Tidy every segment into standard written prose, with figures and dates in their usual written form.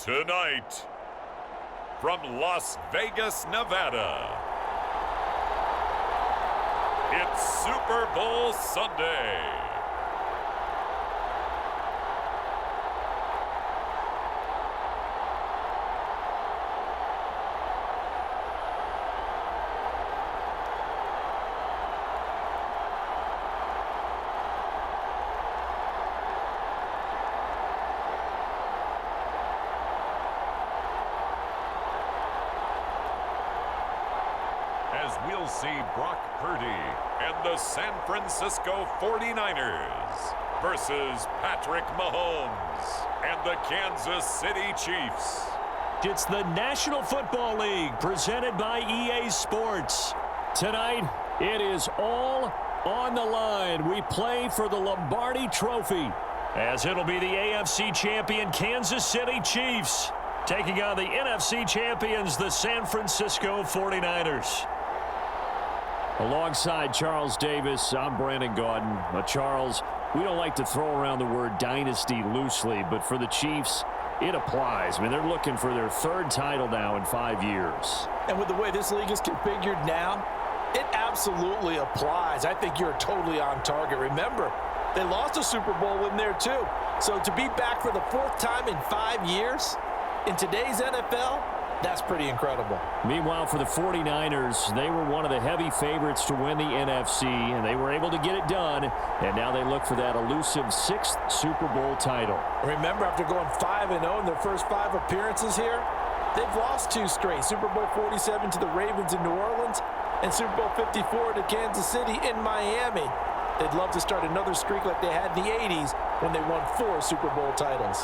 Tonight, from Las Vegas, Nevada, it's Super Bowl Sunday. As we'll see Brock Purdy and the San Francisco 49ers versus Patrick Mahomes and the Kansas City Chiefs. It's the National Football League presented by EA Sports. Tonight, it is all on the line. We play for the Lombardi Trophy, as it'll be the AFC champion Kansas City Chiefs taking on the NFC champions, the San Francisco 49ers. Alongside Charles Davis, I'm Brandon Gaudin. Charles, we don't like to throw around the word dynasty loosely, but for the Chiefs, it applies. I mean, they're looking for their third title now in 5 years. And with the way this league is configured now, it absolutely applies. I think you're totally on target. Remember, they lost a Super Bowl in there too. So to be back for the fourth time in 5 years in today's NFL, that's pretty incredible. Meanwhile, for the 49ers, they were one of the heavy favorites to win the NFC, and they were able to get it done, and now they look for that elusive 6th Super Bowl title. Remember, after going 5-0 in their first 5 appearances here, they've lost 2 straight. Super Bowl 47 to the Ravens in New Orleans and Super Bowl 54 to Kansas City in Miami. They'd love to start another streak like they had in the 80s when they won 4 Super Bowl titles.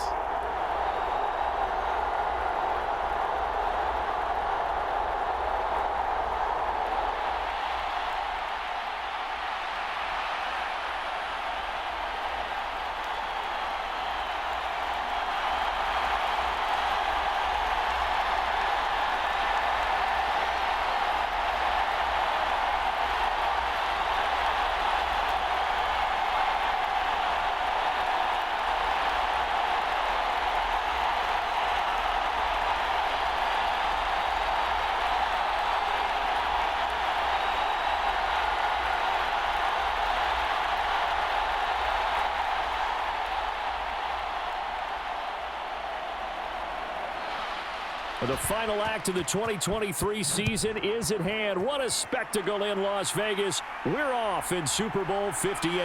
The final act of the 2023 season is at hand. What a spectacle in Las Vegas. We're off in Super Bowl 58.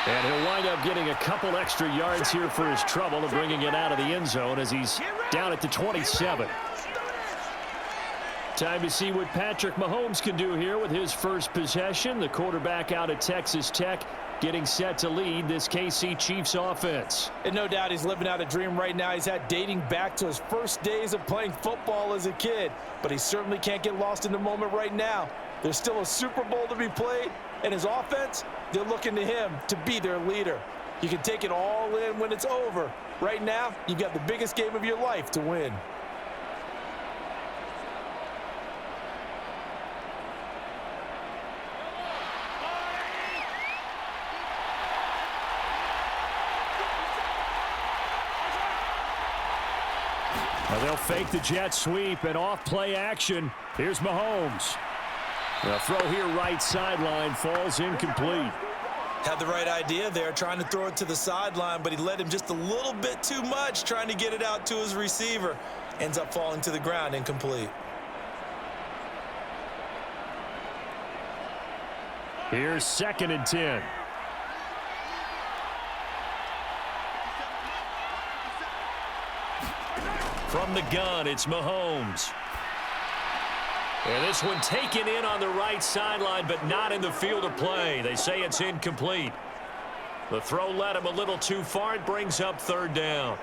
And he'll wind up getting a couple extra yards here for his trouble of bringing it out of the end zone as he's down at the 27. Time to see what Patrick Mahomes can do here with his first possession. The quarterback out of Texas Tech getting set to lead this KC Chiefs offense. And no doubt he's living out a dream right now. He's had dating back to his first days of playing football as a kid. But he certainly can't get lost in the moment right now. There's still a Super Bowl to be played, and his offense, they're looking to him to be their leader. You can take it all in when it's over. Right now, you've got the biggest game of your life to win. Now they'll fake the jet sweep and off play action. Here's Mahomes. The throw here right sideline falls incomplete. Had the right idea there, trying to throw it to the sideline, but he led him just a little bit too much, trying to get it out to his receiver. Ends up falling to the ground, incomplete. Here's 2nd and 10. From the gun, it's Mahomes. And this one taken in on the right sideline, but not in the field of play. They say it's incomplete. The throw led him a little too far. It brings up 3rd down.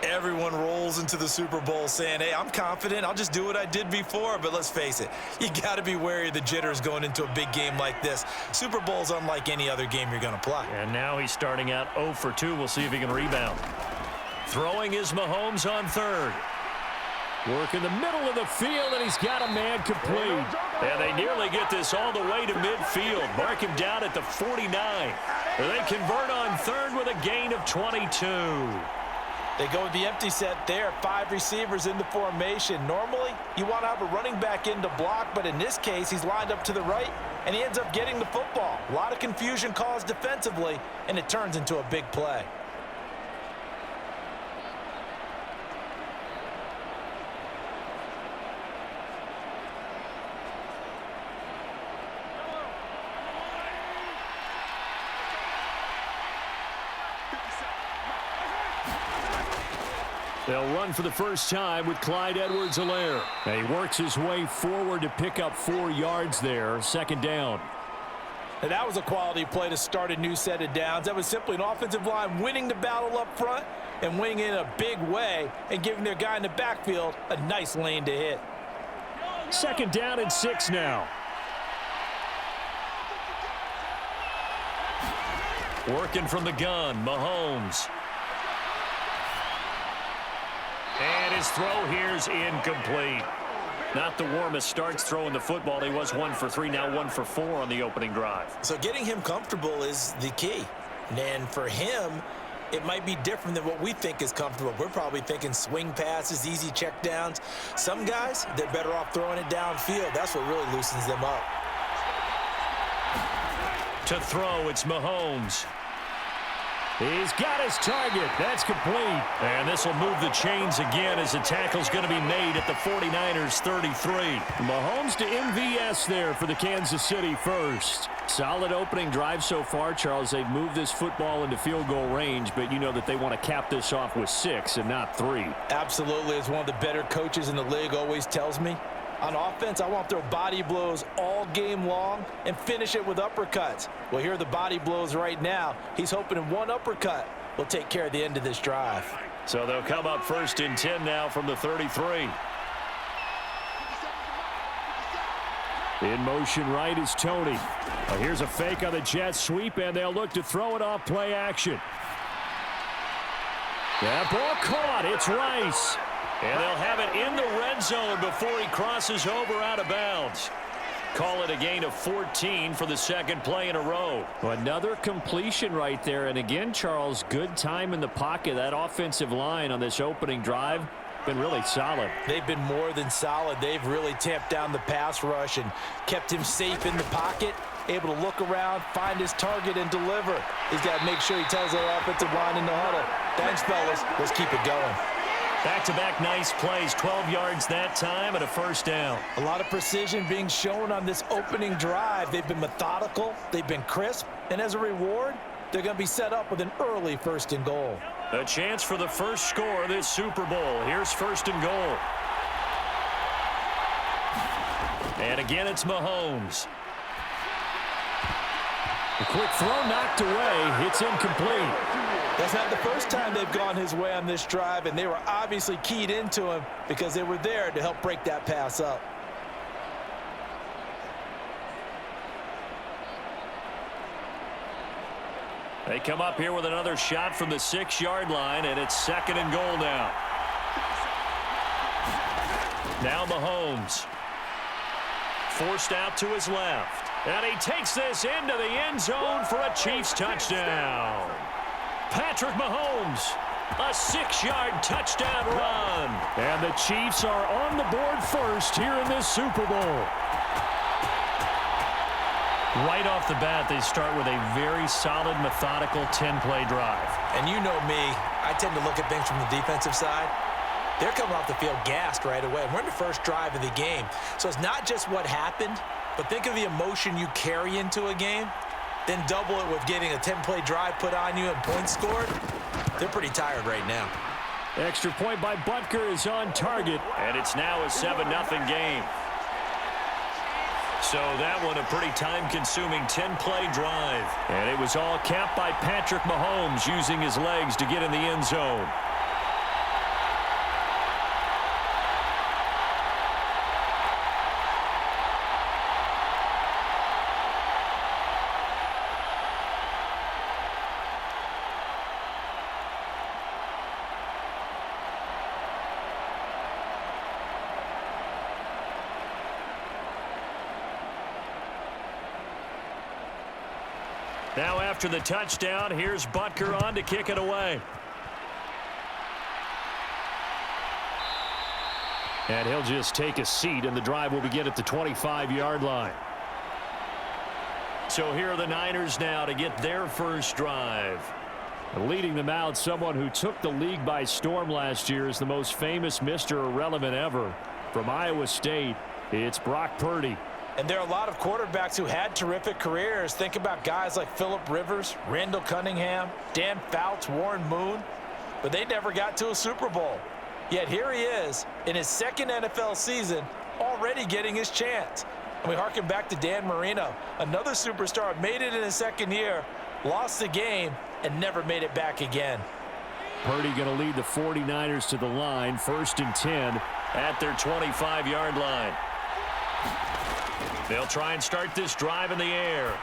Everyone rolls into the Super Bowl saying, hey, I'm confident. I'll just do what I did before. But let's face it, you got to be wary of the jitters going into a big game like this. Super Bowl's unlike any other game you're going to play. And now he's starting out 0 for 2. We'll see if he can rebound. Throwing is Mahomes on 3rd. Work in the middle of the field, and he's got a man complete. And they nearly get this all the way to midfield. Mark him down at the 49. They convert on 3rd with a gain of 22. They go with the empty set there. 5 receivers in the formation. Normally, you want to have a running back in to block, but in this case, he's lined up to the right, and he ends up getting the football. A lot of confusion caused defensively, and it turns into a big play. They'll run for the first time with Clyde Edwards-Helaire. He works his way forward to pick up 4 yards there. Second down. And that was a quality play to start a new set of downs. That was simply an offensive line winning the battle up front and winning in a big way and giving their guy in the backfield a nice lane to hit. Second down and 6 now. Working from the gun, Mahomes. And his throw here's incomplete. Not the warmest starts throwing the football. He was 1 for 3, now 1 for 4 on the opening drive. So getting him comfortable is the key. And for him, it might be different than what we think is comfortable. We're probably thinking swing passes, easy check downs. Some guys, they're better off throwing it downfield. That's what really loosens them up. To throw, it's Mahomes. He's got his target. That's complete. And this will move the chains again as the tackle's going to be made at the 49ers 33. Mahomes to MVS there for the Kansas City first. Solid opening drive so far, Charles. They've moved this football into field goal range, but you know that they want to cap this off with 6 and not 3. Absolutely. As one of the better coaches in the league always tells me, on offense, I want to throw body blows all game long and finish it with uppercuts. Well, here are the body blows right now. He's hoping in one uppercut will take care of the end of this drive. So they'll come up 1st and 10 now from the 33. In motion right is Tony. Here's a fake on the jet sweep, and they'll look to throw it off play action. That ball caught. It's Rice. And they'll have it in the red zone before he crosses over out of bounds. Call it a gain of 14 for the second play in a row. Another completion right there. And again, Charles, good time in the pocket. That offensive line on this opening drive been really solid. They've been more than solid. They've really tamped down the pass rush and kept him safe in the pocket, able to look around, find his target, and deliver. He's got to make sure he tells that offensive line in the huddle, thanks, fellas. Let's keep it going. Back-to-back nice plays, 12 yards that time and a first down. A lot of precision being shown on this opening drive. They've been methodical, they've been crisp, and as a reward, they're going to be set up with an early 1st and goal. A chance for the first score of this Super Bowl. Here's 1st and goal. And again, it's Mahomes. A quick throw knocked away. It's incomplete. That's not the first time they've gone his way on this drive, and they were obviously keyed into him because they were there to help break that pass up. They come up here with another shot from the 6-yard line, and it's 2nd and goal now. Now Mahomes. Forced out to his left. And he takes this into the end zone for a Chiefs touchdown. Patrick Mahomes, a 6-yard touchdown run. And the Chiefs are on the board first here in this Super Bowl. Right off the bat, they start with a very solid, methodical 10-play drive. And you know me, I tend to look at things from the defensive side. They're coming off the field gassed right away. We're in the first drive of the game. So it's not just what happened, but think of the emotion you carry into a game. Then double it with getting a 10-play drive put on you and points scored. They're pretty tired right now. Extra point by Butker is on target, and it's now a 7-0 game. So that one a pretty time-consuming 10-play drive. And it was all capped by Patrick Mahomes using his legs to get in the end zone. Now after the touchdown, here's Butker on to kick it away. And he'll just take a seat, and the drive will begin at the 25-yard line. So here are the Niners now to get their first drive. Leading them out, someone who took the league by storm last year, is the most famous Mr. Irrelevant ever. From Iowa State, it's Brock Purdy. And there are a lot of quarterbacks who had terrific careers. Think about guys like Phillip Rivers, Randall Cunningham, Dan Fouts, Warren Moon. But they never got to a Super Bowl. Yet here he is in his second NFL season, already getting his chance. And we harken back to Dan Marino, another superstar, made it in his second year, lost the game, and never made it back again. Purdy going to lead the 49ers to the line, 1st and 10 at their 25-yard line. They'll try and start this drive in the air.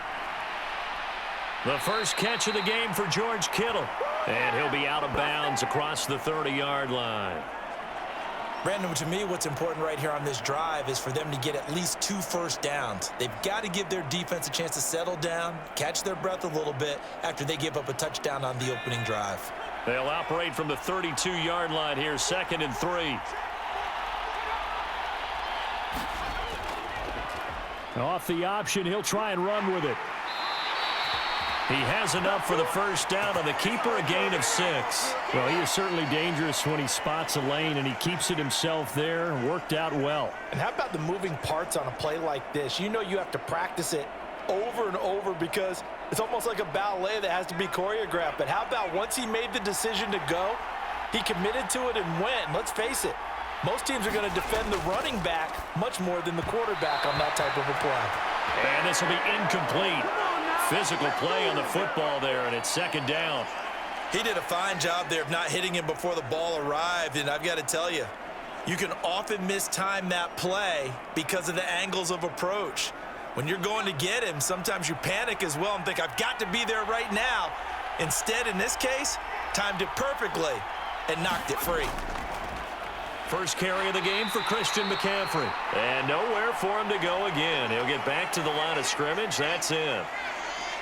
The first catch of the game for George Kittle. And he'll be out of bounds across the 30-yard line. Brandon, to me, what's important right here on this drive is for them to get at least 2 first downs. They've got to give their defense a chance to settle down, catch their breath a little bit after they give up a touchdown on the opening drive. They'll operate from the 32-yard line here, 2nd and 3. Off the option, he'll try and run with it. He has enough for the first down on the keeper, a gain of 6. Well, he is certainly dangerous when he spots a lane, and he keeps it himself there. Worked out well. And how about the moving parts on a play like this? You know you have to practice it over and over because it's almost like a ballet that has to be choreographed. But how about once he made the decision to go, he committed to it and went. Let's face it, most teams are going to defend the running back much more than the quarterback on that type of a play. And this will be incomplete. Physical play on the football there, and it's 2nd down. He did a fine job there of not hitting him before the ball arrived, and I've got to tell you, you can often mistime that play because of the angles of approach. When you're going to get him, sometimes you panic as well and think, I've got to be there right now. Instead, in this case, timed it perfectly and knocked it free. First carry of the game for Christian McCaffrey. And nowhere for him to go again. He'll get back to the line of scrimmage. That's it.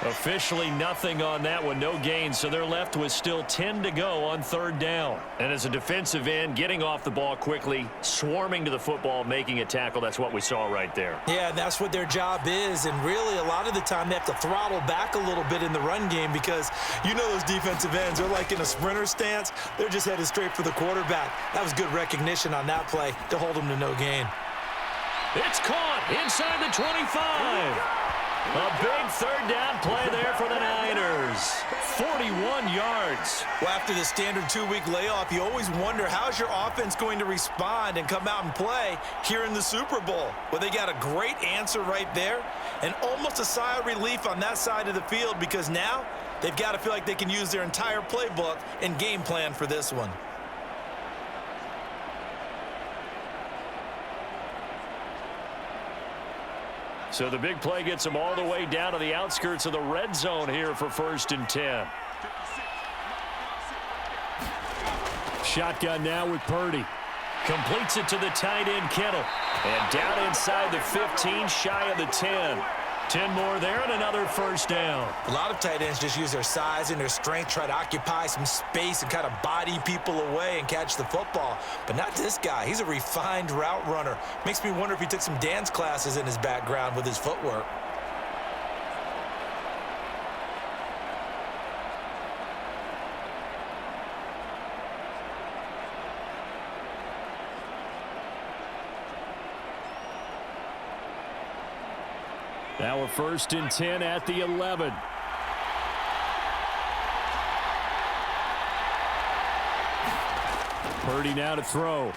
Officially nothing on that one, no gain, so they're left with still 10 to go on 3rd down. And as a defensive end, getting off the ball quickly, swarming to the football, making a tackle, that's what we saw right there. Yeah, that's what their job is, and really a lot of the time they have to throttle back a little bit in the run game because you know those defensive ends, they're like in a sprinter stance, they're just headed straight for the quarterback. That was good recognition on that play to hold them to no gain. It's caught inside the 25. A big 3rd down play there for the Niners. 41 yards. Well, after the standard 2-week layoff, you always wonder how's your offense going to respond and come out and play here in the Super Bowl. Well, they got a great answer right there and almost a sigh of relief on that side of the field because now they've got to feel like they can use their entire playbook and game plan for this one. So the big play gets them all the way down to the outskirts of the red zone here for 1st and 10. Shotgun now with Purdy. Completes it to the tight end Kittle. And down inside the 15, shy of the 10. 10 more there and another 1st down. A lot of tight ends just use their size and their strength, try to occupy some space and kind of body people away and catch the football. But not this guy. He's a refined route runner. Makes me wonder if he took some dance classes in his background with his footwork. Now a 1st and 10 at the 11. Purdy now to throw.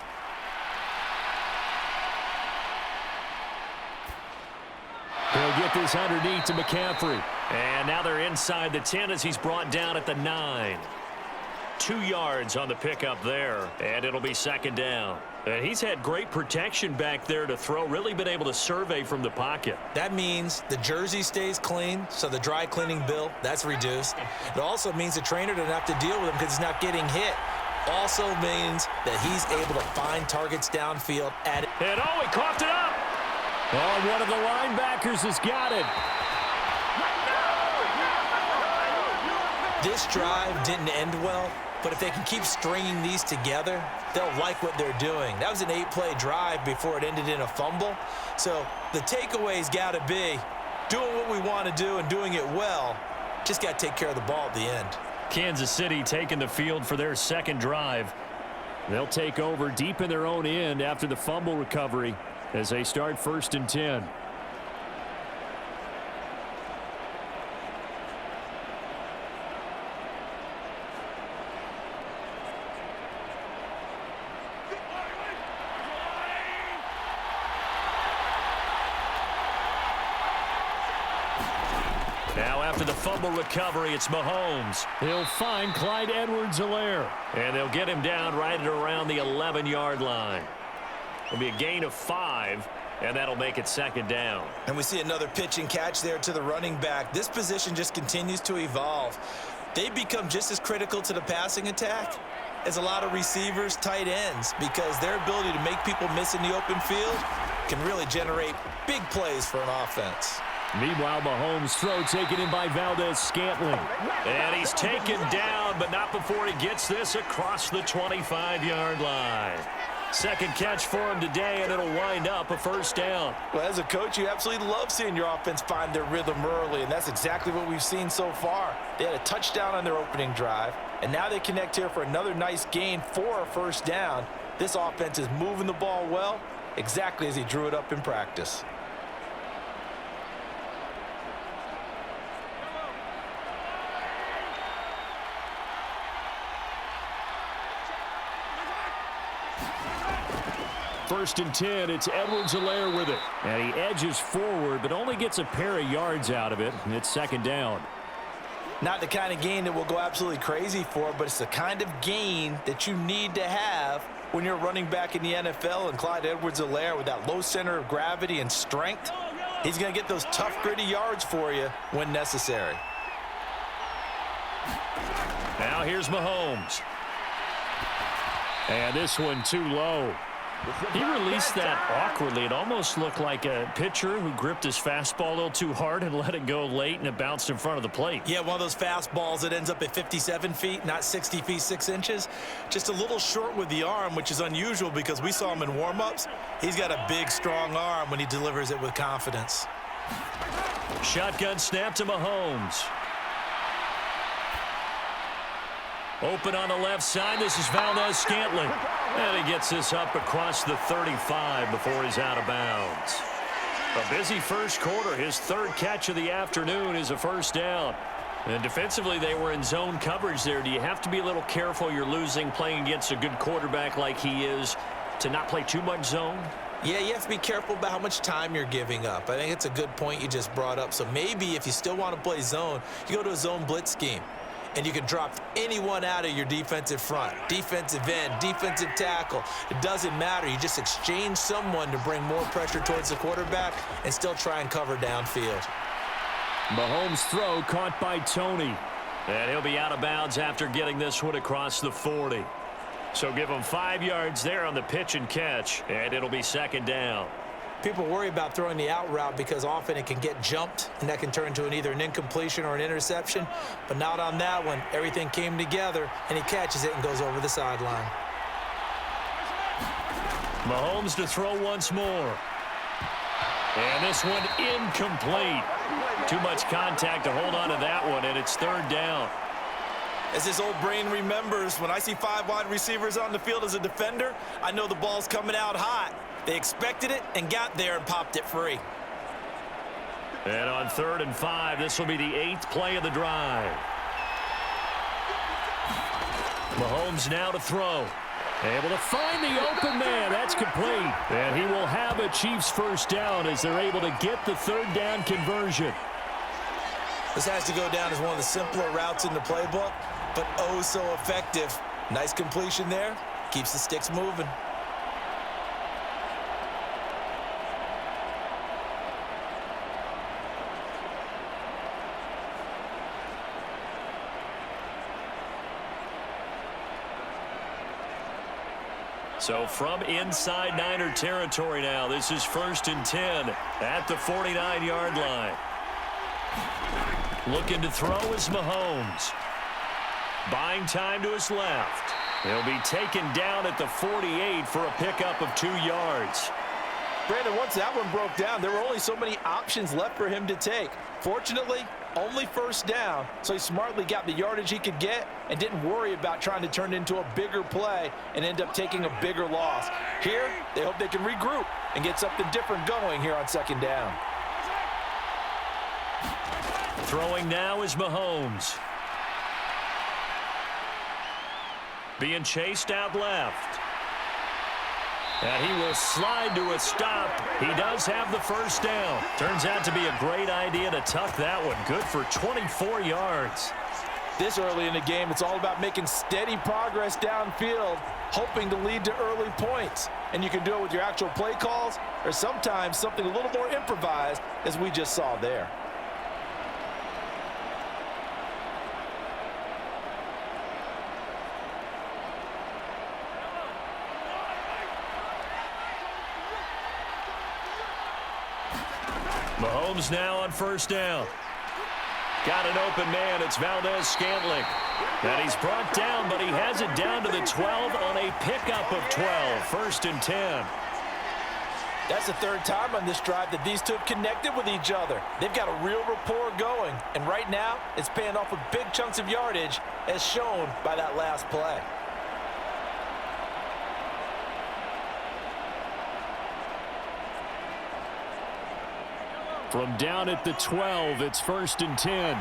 He'll get this underneath to McCaffrey. And now they're inside the 10 as he's brought down at the 9. 2 yards on the pickup there, and it'll be 2nd down. And he's had great protection back there to throw, really been able to survey from the pocket. That means the jersey stays clean, so the dry cleaning bill, that's reduced. It also means the trainer doesn't have to deal with him because he's not getting hit. Also means that he's able to find targets downfield at it. And oh, he coughed it up. Oh, one of the linebackers has got it. This drive didn't end well, But if they can keep stringing these together, they'll like what they're doing. That was an 8-play drive before it ended in a fumble. So the takeaway's got to be doing what we want to do and doing it well. Just got to take care of the ball at the end. Kansas City taking the field for their second drive. They'll take over deep in their own end after the fumble recovery as they start 1st and 10. Now after the fumble recovery, it's Mahomes. He'll find Clyde Edwards-Helaire. And they'll get him down right at around the 11-yard line. It'll be a gain of 5, and that'll make it 2nd down. And we see another pitch and catch there to the running back. This position just continues to evolve. They become just as critical to the passing attack as a lot of receivers, tight ends, because their ability to make people miss in the open field can really generate big plays for an offense. Meanwhile, Mahomes' throw taken in by Valdez-Scantling. And he's taken down, but not before he gets this across the 25-yard line. Second catch for him today, and it'll wind up a 1st down. Well, as a coach, you absolutely love seeing your offense find their rhythm early, and that's exactly what we've seen so far. They had a touchdown on their opening drive, and now they connect here for another nice gain for a 1st down. This offense is moving the ball well, exactly as he drew it up in practice. First and 10, it's Edwards-Helaire with it. And he edges forward, but only gets a pair of yards out of it, and it's 2nd down. Not the kind of gain that we'll go absolutely crazy for, but it's the kind of gain that you need to have when you're running back in the NFL. And Clyde Edwards-Helaire, with that low center of gravity and strength, he's going to get those tough, gritty yards for you when necessary. Now here's Mahomes. And this one too low. He released that awkwardly. It almost looked like a pitcher who gripped his fastball a little too hard and let it go late, and it bounced in front of the plate. Yeah, one of those fastballs that ends up at 57 feet, not 60 feet, 6 inches. Just a little short with the arm, which is unusual because we saw him in warm-ups. He's got a big, strong arm when he delivers it with confidence. Shotgun snap to Mahomes. Open on the left side. This is Valdez-Scantling. And he gets this up across the 35 before he's out of bounds. A busy first quarter. His 3rd catch of the afternoon is a 1st down. And defensively, they were in zone coverage there. Do you have to be a little careful? You're losing playing against a good quarterback like he is to not play too much zone? Yeah, you have to be careful about how much time you're giving up. I think it's a good point you just brought up. So maybe if you still want to play zone, you go to a zone blitz scheme. And you can drop anyone out of your defensive front, defensive end, defensive tackle. It doesn't matter. You just exchange someone to bring more pressure towards the quarterback and still try and cover downfield. Mahomes' throw caught by Tony. And he'll be out of bounds after getting this one across the 40. So give him 5 yards there on the pitch and catch, and it'll be 2nd down. People worry about throwing the out route because often it can get jumped, and that can turn into either an incompletion or an interception. But not on that one. Everything came together, and he catches it and goes over the sideline. Mahomes to throw once more. And this one incomplete. Too much contact to hold on to that one, and it's 3rd down. As his old brain remembers, when I see 5 wide receivers on the field as a defender, I know the ball's coming out hot. They expected it and got there and popped it free. And on 3rd and 5, this will be the 8th play of the drive. Mahomes now to throw. Able to find the open man. That's complete. And he will have a Chiefs 1st down as they're able to get the 3rd down conversion. This has to go down as one of the simpler routes in the playbook, but oh so effective. Nice completion there. Keeps the sticks moving. So from inside Niner territory now, this is 1st and 10 at the 49-yard line. Looking to throw is Mahomes. Buying time to his left. He'll be taken down at the 48 for a pickup of 2 yards. Brandon, once that one broke down, there were only so many options left for him to take. Fortunately, only first down, so he smartly got the yardage he could get and didn't worry about trying to turn it into a bigger play and end up taking a bigger loss. Here, they hope they can regroup and get something different going here on second down. Throwing now is Mahomes. Being chased out left. And he will slide to a stop. He does have the first down. Turns out to be a great idea to tuck that one. Good for 24 yards. This early in the game, it's all about making steady progress downfield, hoping to lead to early points. And you can do it with your actual play calls or sometimes something a little more improvised, as we just saw there. Mahomes now on first down. Got an open man. It's Valdez-Scantling. And he's brought down, but he has it down to the 12 on a pickup of 12. First and 10. That's the third time on this drive that these two have connected with each other. They've got a real rapport going. And right now, it's paying off with big chunks of yardage, as shown by that last play. From down at the 12, it's first and 10.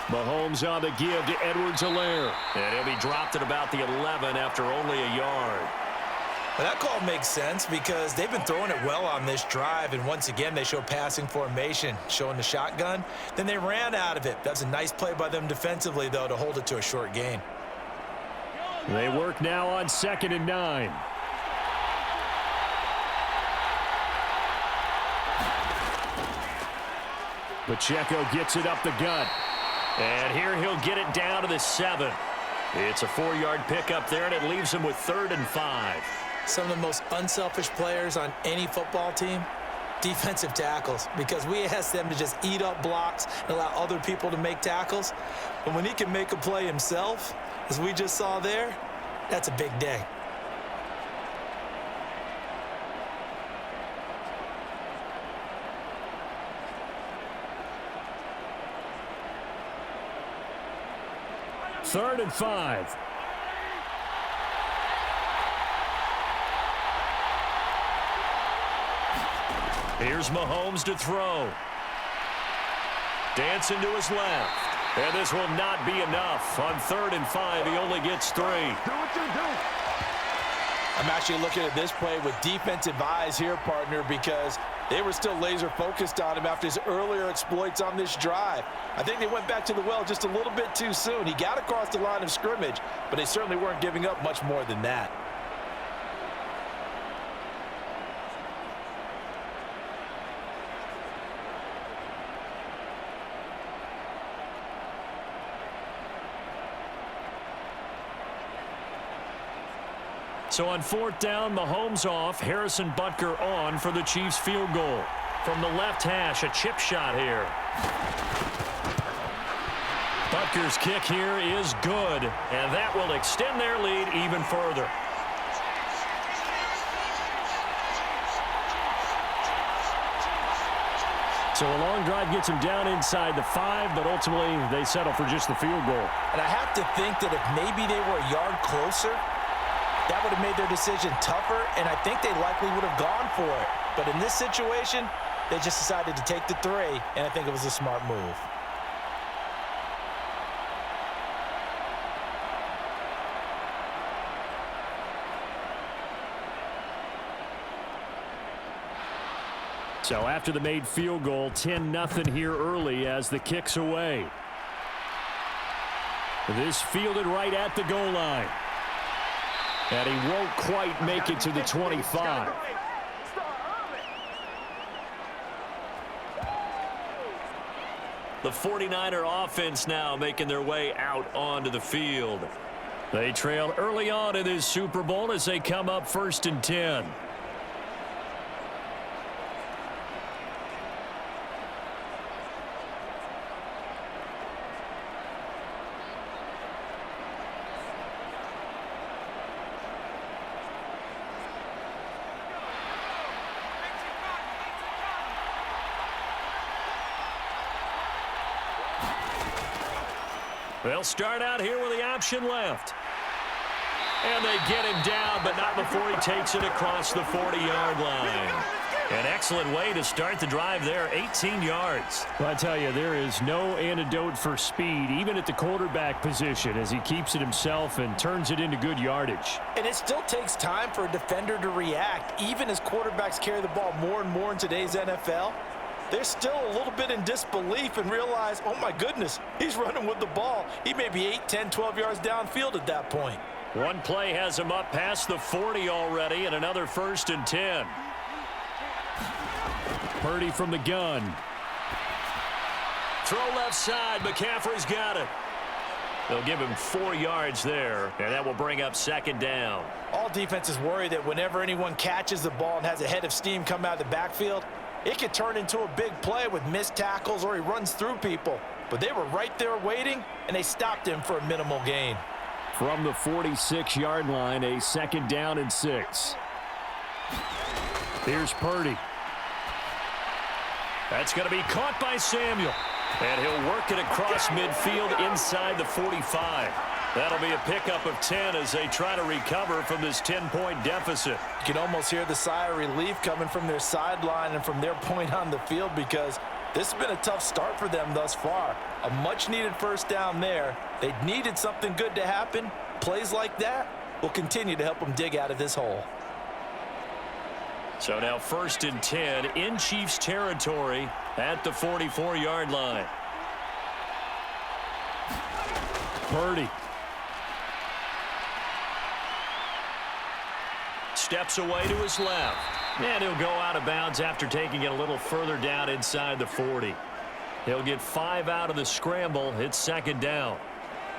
Mahomes on the give to Edwards-Helaire. And he'll be dropped at about the 11 after only a yard. Well, that call makes sense because they've been throwing it well on this drive, and once again they show passing formation, showing the shotgun. Then they ran out of it. That's a nice play by them defensively, though, to hold it to a short gain. They work now on 2nd and 9. Pacheco gets it up the gut. And here he'll get it down to the 7. It's a 4-yard pickup there, and it leaves him with 3rd and 5. Some of the most unselfish players on any football team, defensive tackles, because we ask them to just eat up blocks and allow other people to make tackles. But when he can make a play himself, as we just saw there, that's a big day. Third and 5. Here's Mahomes to throw. Dancing to his left. And this will not be enough. On 3rd and 5, he only gets 3. I'm actually looking at this play with defensive eyes here, partner, because they were still laser focused on him after his earlier exploits on this drive. I think they went back to the well just a little bit too soon. He got across the line of scrimmage, but they certainly weren't giving up much more than that. So on 4th down, Mahomes off, Harrison Butker on for the Chiefs field goal. From the left hash, a chip shot here. Butker's kick here is good, and that will extend their lead even further. So a long drive gets him down inside the 5, but ultimately they settle for just the field goal. And I have to think that if maybe they were a yard closer, that would have made their decision tougher, and I think they likely would have gone for it. But in this situation, they just decided to take the 3, and I think it was a smart move. So after the made field goal, 10-0 here early as the kick's away. This fielded right at the goal line. And he won't quite make it to the 25. The 49er offense now making their way out onto the field. They trail early on in this Super Bowl as they come up 1st and 10. They'll start out here with the option left. And they get him down, but not before he takes it across the 40-yard line. An excellent way to start the drive there, 18 yards. Well, I tell you, there is no antidote for speed, even at the quarterback position, as he keeps it himself and turns it into good yardage. And it still takes time for a defender to react, even as quarterbacks carry the ball more and more in today's NFL. They're still a little bit in disbelief and realize, oh my goodness, he's running with the ball. He may be 8, 10, 12 yards downfield at that point. One play has him up past the 40 already, and another 1st and 10. Purdy from the gun. Throw left side. McCaffrey's got it. They'll give him 4 yards there, and that will bring up 2nd down. All defenses worry that whenever anyone catches the ball and has a head of steam come out of the backfield, it could turn into a big play with missed tackles or he runs through people. But they were right there waiting, and they stopped him for a minimal gain. From the 46-yard line, a 2nd down and 6. Here's Purdy. That's going to be caught by Samuel. And he'll work it across midfield inside the 45. That'll be a pickup of 10 as they try to recover from this 10-point deficit. You can almost hear the sigh of relief coming from their sideline and from their point on the field, because this has been a tough start for them thus far. A much-needed 1st down there. They needed something good to happen. Plays like that will continue to help them dig out of this hole. So now 1st and 10 in Chiefs territory at the 44-yard line. Purdy. Steps away to his left. And he'll go out of bounds after taking it a little further down inside the 40. He'll get 5 out of the scramble. It's 2nd down.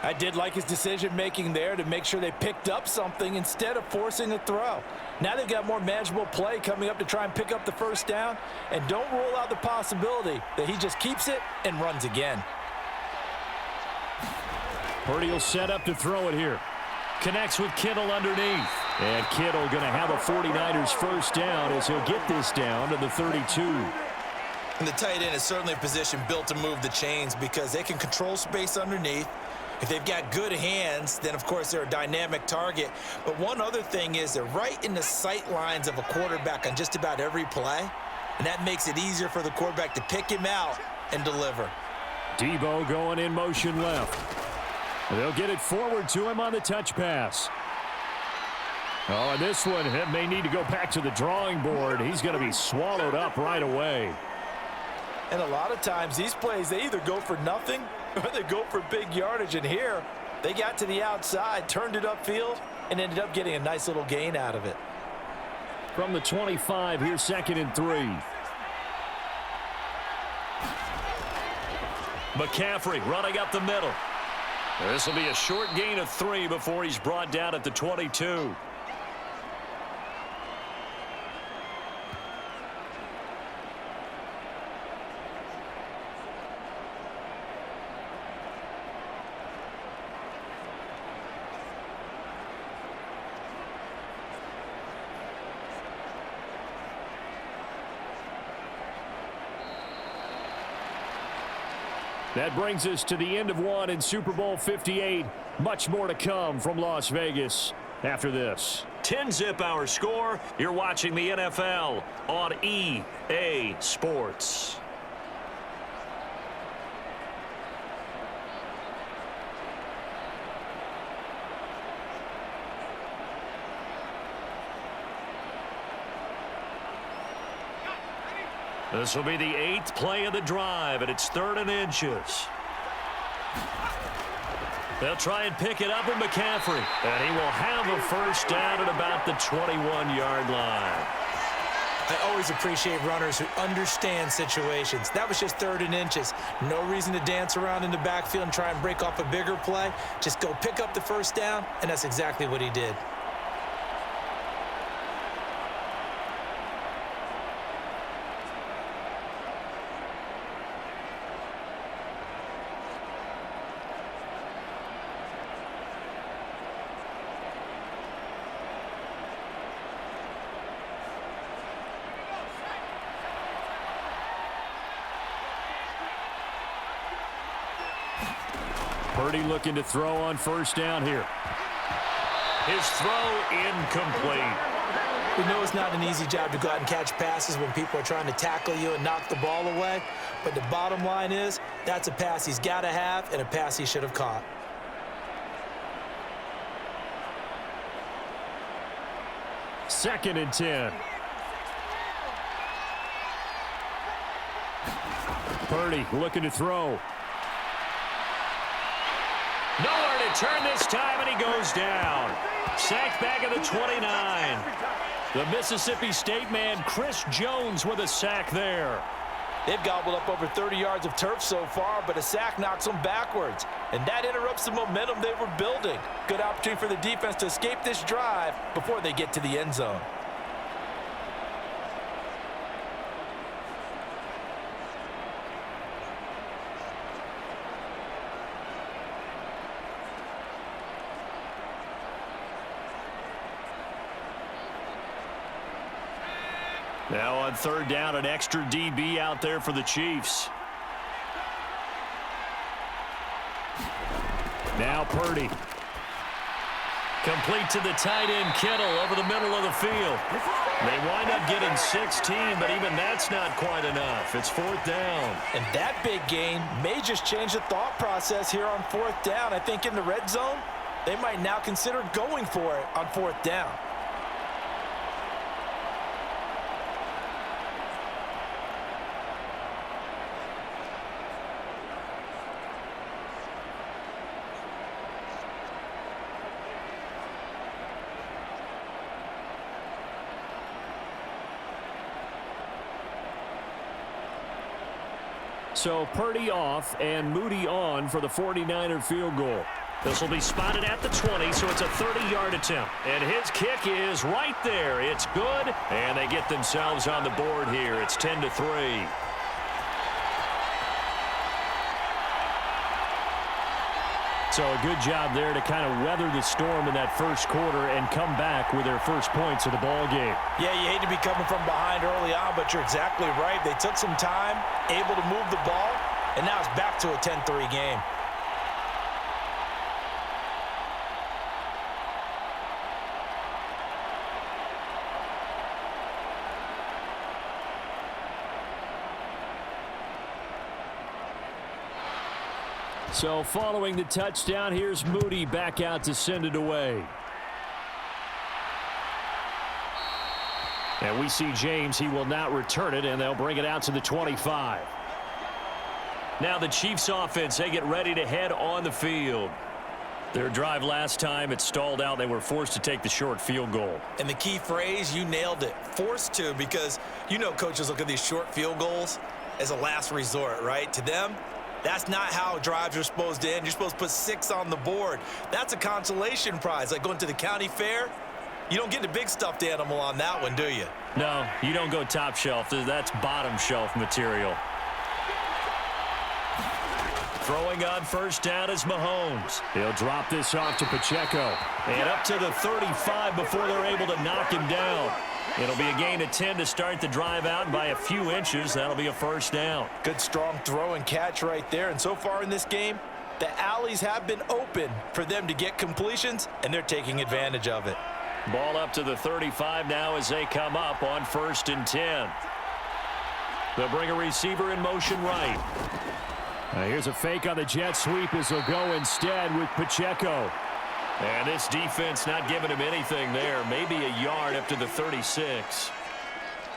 I did like his decision-making there to make sure they picked up something instead of forcing a throw. Now they've got more manageable play coming up to try and pick up the 1st down, and don't rule out the possibility that he just keeps it and runs again. Purdy will set up to throw it here. Connects with Kittle underneath. And Kittle going to have a 49ers 1st down as he'll get this down to the 32. And the tight end is certainly a position built to move the chains because they can control space underneath. If they've got good hands, then, of course, they're a dynamic target. But one other thing is they're right in the sight lines of a quarterback on just about every play, and that makes it easier for the quarterback to pick him out and deliver. Debo going in motion left. They'll get it forward to him on the touch pass. Oh, and this one may need to go back to the drawing board. He's going to be swallowed up right away. And a lot of times these plays, they either go for nothing or they go for big yardage. And here, they got to the outside, turned it upfield, and ended up getting a nice little gain out of it. From the 25, here's 2nd and 3. McCaffrey running up the middle. This will be a short gain of 3 before he's brought down at the 22. That brings us to the end of one in Super Bowl 58. Much more to come from Las Vegas after this. 10-zip our score. You're watching the NFL on EA Sports. This will be the 8th play of the drive, and it's 3rd and inches. They'll try and pick it up with McCaffrey, and he will have a 1st down at about the 21-yard line. I always appreciate runners who understand situations. That was just 3rd and inches. No reason to dance around in the backfield and try and break off a bigger play. Just go pick up the 1st down, and that's exactly what he did. Purdy looking to throw on first down here. His throw incomplete. We know it's not an easy job to go out and catch passes when people are trying to tackle you and knock the ball away. But the bottom line is, that's a pass he's got to have and a pass he should have caught. Second and 10. Purdy looking to throw. Nowhere to turn this time, and he goes down. Sacked back at the 29. The Mississippi State man, Chris Jones, with a sack there. They've gobbled up over 30 yards of turf so far, but a sack knocks them backwards. And that interrupts the momentum they were building. Good opportunity for the defense to escape this drive before they get to the end zone. Now on third down, an extra DB out there for the Chiefs. Now Purdy. Complete to the tight end, Kittle, over the middle of the field. They wind up getting 16, but even that's not quite enough. It's fourth down. And that big gain may just change the thought process here on fourth down. I think in the red zone, they might now consider going for it on fourth down. So Purdy off and Moody on for the 49er field goal. This will be spotted at the 20, so it's a 30-yard attempt. And his kick is right there. It's good, and they get themselves on the board here. It's 10-3. So a good job there to kind of weather the storm in that first quarter and come back with their first points of the ball game. Yeah, you hate to be coming from behind early on, but you're exactly right. They took some time, able to move the ball, and now it's back to a 10-3 game. So following the touchdown, here's Moody back out to send it away. And we see James. He will not return it, and they'll bring it out to the 25. Now the Chiefs offense, they get ready to head on the field. Their drive last time, it stalled out. They were forced to take the short field goal. And the key phrase, you nailed it, forced to, because you know coaches look at these short field goals as a last resort, right? To them, that's not how drives are supposed to end. You're supposed to put 6 on the board. That's a consolation prize, like going to the county fair. You don't get the big stuffed animal on that one, do you? No, you don't go top shelf. That's bottom shelf material. Throwing on first down is Mahomes. He'll drop this off to Pacheco. And up to the 35 before they're able to knock him down. It'll be a gain of 10 to start the drive out, and by a few inches, that'll be a first down. Good, strong throw and catch right there. And so far in this game, the alleys have been open for them to get completions, and they're taking advantage of it. Ball up to the 35 now as they come up on 1st and 10. They'll bring a receiver in motion right. Here's a fake on the jet sweep as they'll go instead with Pacheco. And this defense not giving him anything there. Maybe a yard up to the 36.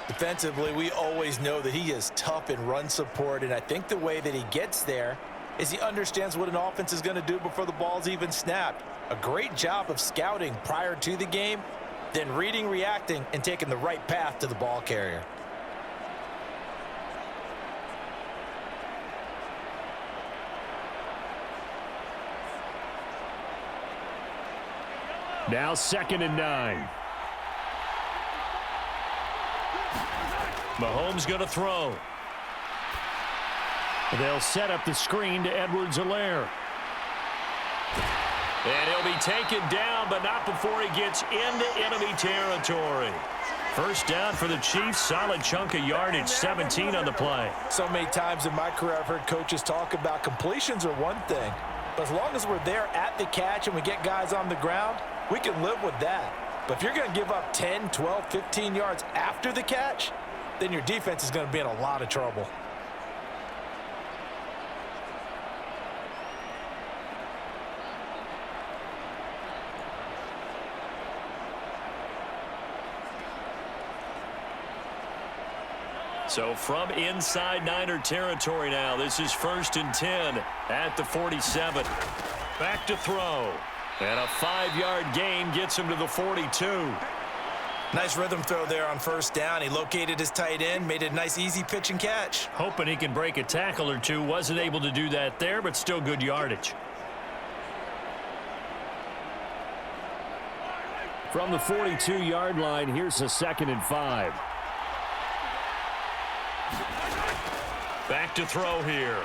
Defensively, we always know that he is tough in run support, and I think the way that he gets there is he understands what an offense is going to do before the ball's even snapped. A great job of scouting prior to the game, then reading, reacting, and taking the right path to the ball carrier. Now 2nd and 9. Mahomes going to throw. They'll set up the screen to Edwards-Helaire. And he'll be taken down, but not before he gets into enemy territory. First down for the Chiefs. Solid chunk of yardage, 17 on the play. So many times in my career I've heard coaches talk about completions are one thing, But as long as we're there at the catch and we get guys on the ground, we can live with that. But if you're going to give up 10, 12, 15 yards after the catch, then your defense is going to be in a lot of trouble. So from inside Niner territory now, this is 1st and 10 at the 47. Back to throw. And a 5-yard gain gets him to the 42. Nice rhythm throw there on 1st down. He located his tight end, made it a nice easy pitch and catch. Hoping he can break a tackle or two. Wasn't able to do that there, but still good yardage. From the 42-yard line, here's a 2nd and 5. Back to throw here.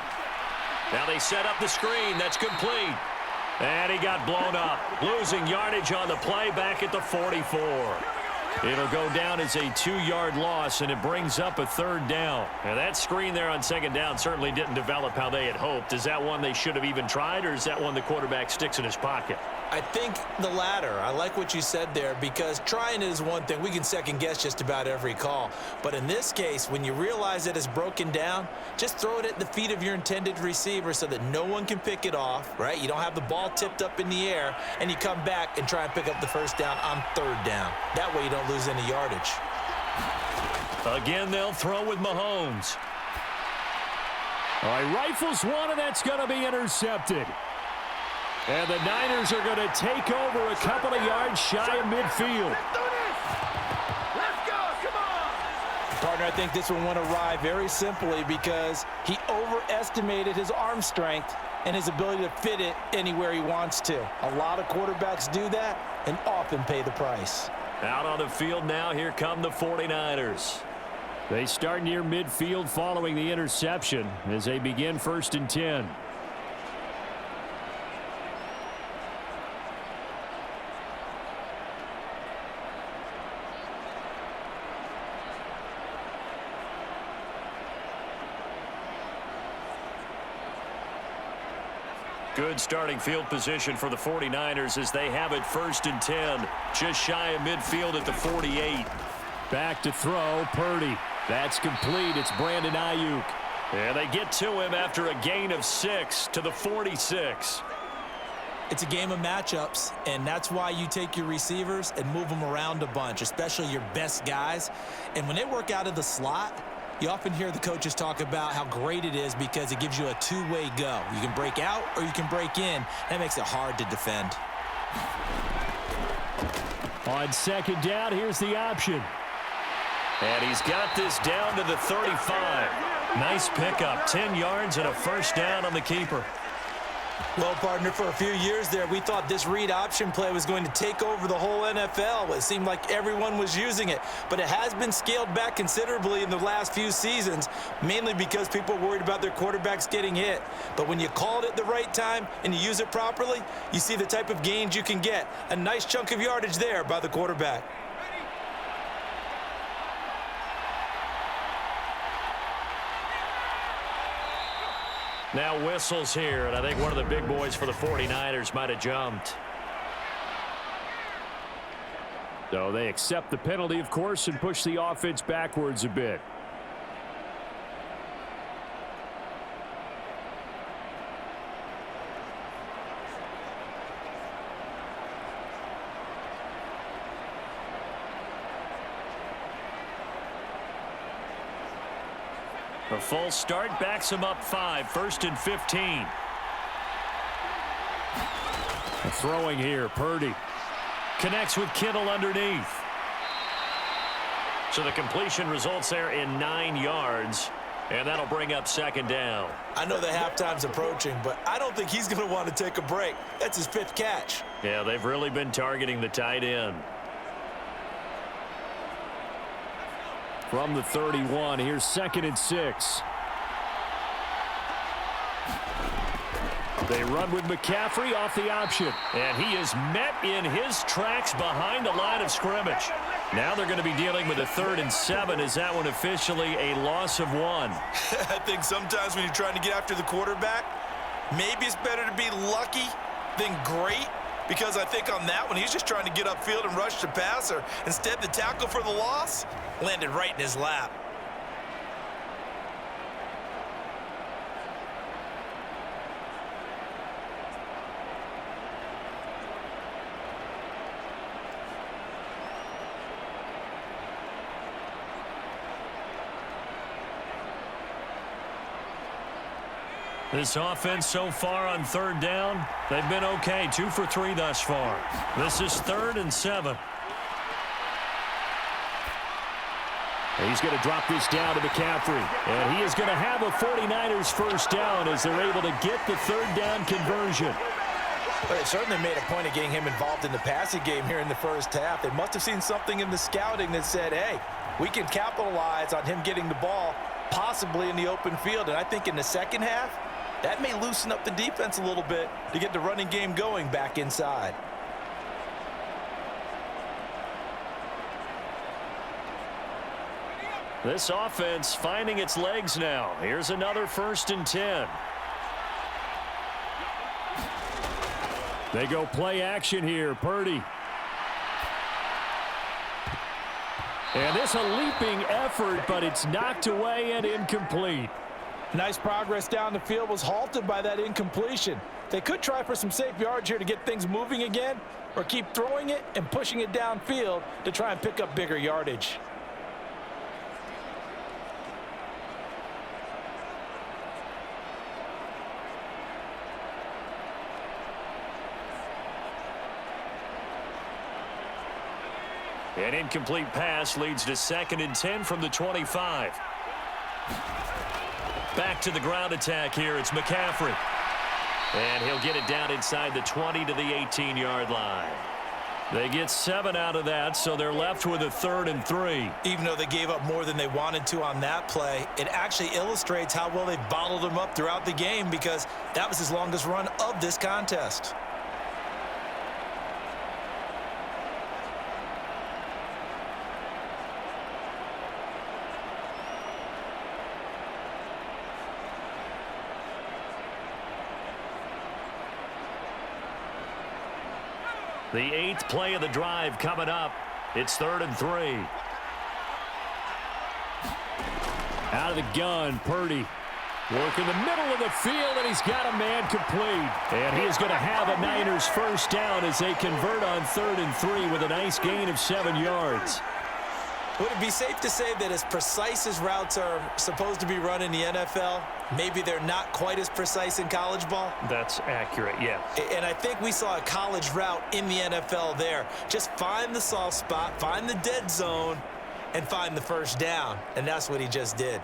Now they set up the screen. That's complete. And he got blown up. Losing yardage on the play back at the 44. It'll go down as a 2-yard loss, and it brings up a 3rd down. And that screen there on 2nd down certainly didn't develop how they had hoped. Is that one they should have even tried, or is that one the quarterback sticks in his pocket? I think the latter. I like what you said there, because trying it is one thing. We can second guess just about every call. But in this case, when you realize that it's broken down, just throw it at the feet of your intended receiver so that no one can pick it off, right? You don't have the ball tipped up in the air, and you come back and try and pick up the 1st down on 3rd down. That way you don't lose any yardage. Again, they'll throw with Mahomes. All right, rifles one, and that's going to be intercepted. And the Niners are going to take over a couple of yards shy of midfield. Partner, I think this one went awry very simply because he overestimated his arm strength and his ability to fit it anywhere he wants to. A lot of quarterbacks do that and often pay the price. Out on the field now, here come the 49ers. They start near midfield following the interception as they begin 1st and 10. Good starting field position for the 49ers as they have it 1st and 10. Just shy of midfield at the 48. Back to throw, Purdy. That's complete. It's Brandon Ayuk. And they get to him after a gain of 6 to the 46. It's a game of matchups, and that's why you take your receivers and move them around a bunch, especially your best guys. And when they work out of the slot, you often hear the coaches talk about how great it is because it gives you a two-way go. You can break out or you can break in. That makes it hard to defend. On 2nd down, here's the option. And he's got this down to the 35. Nice pickup, 10 yards and a 1st down on the keeper. Well, partner, for a few years there, we thought this read option play was going to take over the whole NFL. It seemed like everyone was using it, but it has been scaled back considerably in the last few seasons, mainly because people are worried about their quarterbacks getting hit. But when you call it at the right time and you use it properly, you see the type of gains you can get. A nice chunk of yardage there by the quarterback. Now whistles here, and I think one of the big boys for the 49ers might have jumped. So they accept the penalty, of course, and push the offense backwards a bit. A full start backs him up 5, 1st and 15. Throwing here, Purdy. Connects with Kittle underneath. So the completion results there in 9 yards, and that'll bring up 2nd down. I know the halftime's approaching, but I don't think he's going to want to take a break. That's his 5th catch. Yeah, they've really been targeting the tight end. From the 31, here's 2nd and 6. They run with McCaffrey off the option. And he is met in his tracks behind the line of scrimmage. Now they're going to be dealing with a 3rd and 7. Is that one officially a loss of 1? I think sometimes when you're trying to get after the quarterback, Maybe it's better to be lucky than great, because I think on that one, he's just trying to get upfield and rush the passer. Instead, the tackle for the loss landed right in his lap. This offense so far on third down, they've been okay. 2 for 3 thus far. This is 3rd and 7. He's going to drop this down to McCaffrey. And he is going to have a 49ers first down as they're able to get the third down conversion. But it certainly made a point of getting him involved in the passing game here in the first half. They must have seen something in the scouting that said, hey, we can capitalize on him getting the ball possibly in the open field. And I think in the second half, that may loosen up the defense a little bit to get the running game going back inside. This offense finding its legs now. Here's another 1st and 10. They go play action here. Purdy. And this a leaping effort, but it's knocked away and incomplete. Nice progress down the field was halted by that incompletion. They could try for some safe yards here to get things moving again, or keep throwing it and pushing it downfield to try and pick up bigger yardage. An incomplete pass leads to 2nd and 10 from the 25. Back to the ground attack here. It's McCaffrey. And he'll get it down inside the 20 to the 18-yard line. They get 7 out of that, so they're left with a 3rd and 3. Even though they gave up more than they wanted to on that play, it actually illustrates how well they've bottled them up throughout the game, because that was his longest run of this contest. The 8th play of the drive coming up. It's 3rd and 3. Out of the gun, Purdy. Working the middle of the field, and he's got a man complete. And he is going to have a Niners first down as they convert on 3rd and 3 with a nice gain of 7 yards. Would it be safe to say that as precise as routes are supposed to be run in the NFL, maybe they're not quite as precise in college ball? That's accurate, yeah. And I think we saw a college route in the NFL there. Just find the soft spot, find the dead zone, and find the first down. And that's what he just did.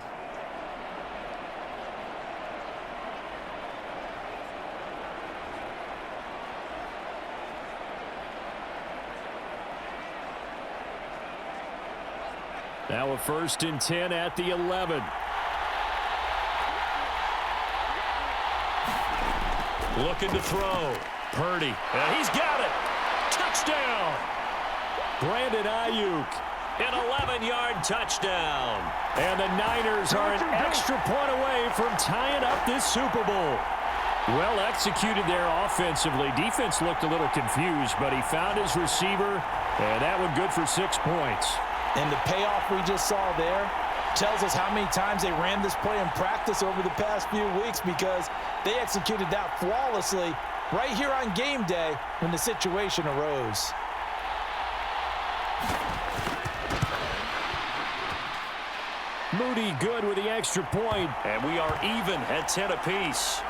Now a 1st and 10 at the 11. Looking to throw. Purdy. And he's got it. Touchdown. Brandon Ayuk. An 11-yard touchdown. And the Niners are an extra point away from tying up this Super Bowl. Well executed there offensively. Defense looked a little confused, but he found his receiver, and that one good for 6 points. And the payoff we just saw there tells us how many times they ran this play in practice over the past few weeks, because they executed that flawlessly right here on game day when the situation arose. Moody good with the extra point. And we are even at 10 apiece.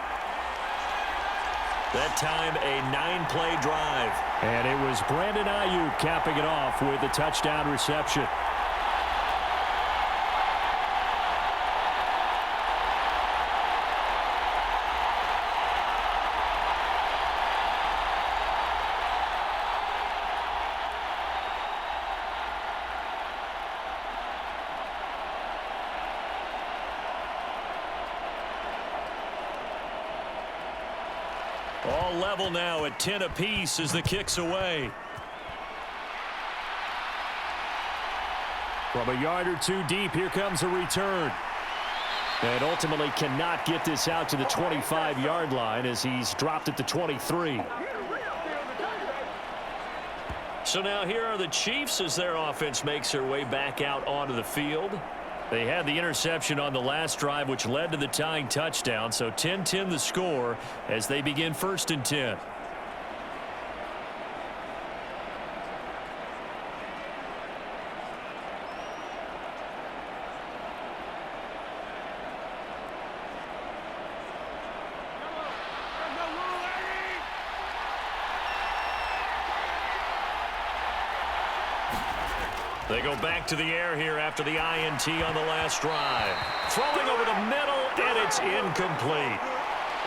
That time a 9-play drive. And it was Brandon Ayuk capping it off with a touchdown reception. All level now at 10 apiece as the kick's away. From a yard or two deep, here comes a return. And ultimately cannot get this out to the 25-yard line as he's dropped at the 23. So now here are the Chiefs as their offense makes their way back out onto the field. They had the interception on the last drive, which led to the tying touchdown. So 10-10 the score as they begin 1st and 10. They go back to the air here after the INT on the last drive. Throwing over the middle, and it's incomplete.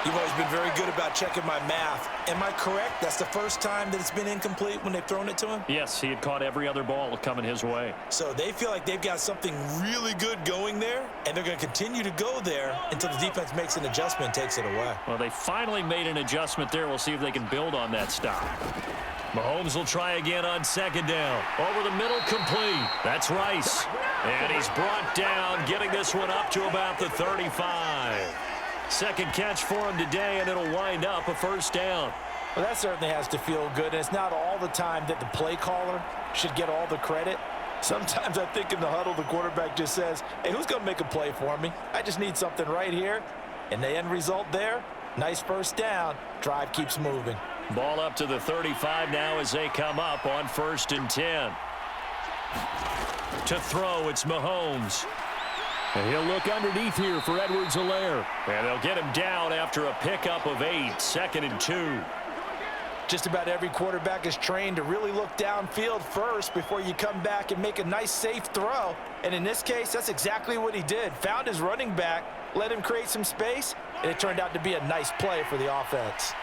You've always been very good about checking my math. Am I correct? That's the first time that it's been incomplete when they've thrown it to him? Yes, he had caught every other ball coming his way. So they feel like they've got something really good going there, and they're going to continue to go there until the defense makes an adjustment and takes it away. Well, they finally made an adjustment there. We'll see if they can build on that stop. Mahomes will try again on 2nd down. Over the middle, complete. That's Rice. And he's brought down, getting this one up to about the 35. Second catch for him today, and it'll wind up a 1st down. Well, that certainly has to feel good, and it's not all the time that the play caller should get all the credit. Sometimes I think in the huddle, the quarterback just says, hey, who's going to make a play for me? I just need something right here. And the end result there, nice 1st down. Drive keeps moving. Ball up to the 35 now as they come up on 1st and 10. To throw, it's Mahomes. And he'll look underneath here for Edwards-Helaire. And they'll get him down after a pickup of 8, 2nd and 2. Just about every quarterback is trained to really look downfield first before you come back and make a nice, safe throw. And in this case, that's exactly what he did. Found his running back, let him create some space, and it turned out to be a nice play for the offense.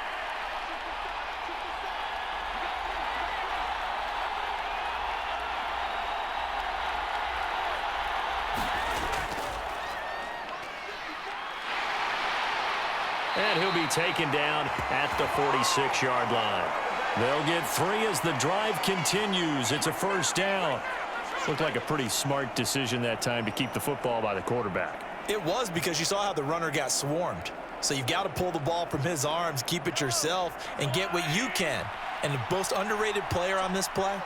And he'll be taken down at the 46-yard line. They'll get 3 as the drive continues. It's a 1st down. Looked like a pretty smart decision that time to keep the football by the quarterback. It was, because you saw how the runner got swarmed. So you've got to pull the ball from his arms, keep it yourself, and get what you can. And the most underrated player on this play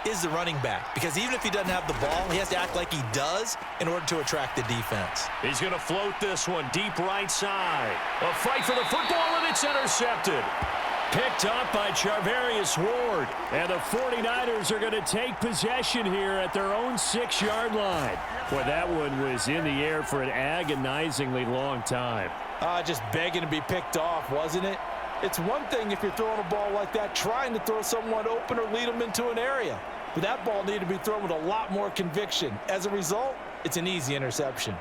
is the running back, because even if he doesn't have the ball, he has to act like he does in order to attract the defense. He's going to float this one deep right side. A fight for the football, and it's intercepted. Picked up by Charvarius Ward. And the 49ers are going to take possession here at their own 6-yard line. Boy, that one was in the air for an agonizingly long time. Just begging to be picked off, wasn't it? It's one thing if you're throwing a ball like that, trying to throw someone open or lead them into an area. But that ball needed to be thrown with a lot more conviction. As a result, it's an easy interception.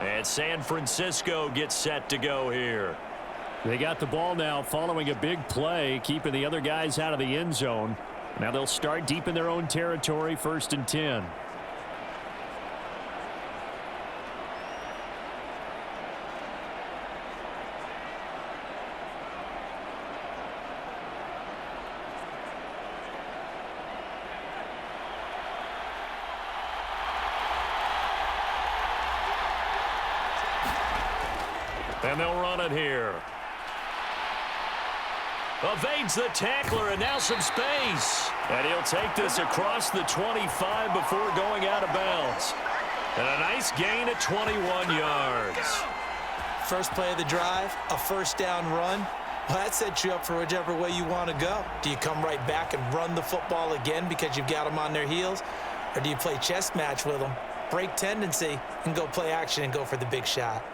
And San Francisco gets set to go here. They got the ball now following a big play, keeping the other guys out of the end zone. Now they'll start deep in their own territory, 1st and 10. And they'll run it here. Evades the tackler, and now some space. And he'll take this across the 25 before going out of bounds. And a nice gain at 21 yards. First play of the drive, a 1st down run. Well, that sets you up for whichever way you want to go. Do you come right back and run the football again because you've got them on their heels? Or do you play chess match with them, break tendency, and go play action and go for the big shot?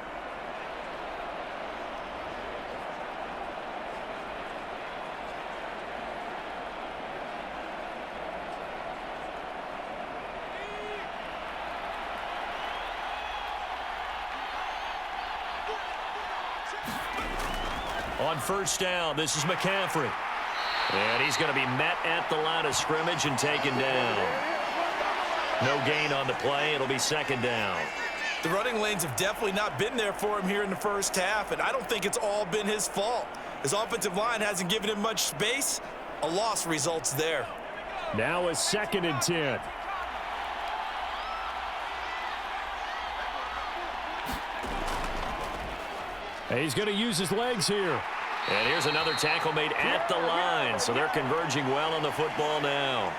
On 1st down, this is McCaffrey. And he's going to be met at the line of scrimmage and taken down. No gain on the play. It'll be 2nd down. The running lanes have definitely not been there for him here in the first half, and I don't think it's all been his fault. His offensive line hasn't given him much space. A loss results there. Now a 2nd and 10. He's going to use his legs here. And here's another tackle made at the line, so they're converging well on the football now.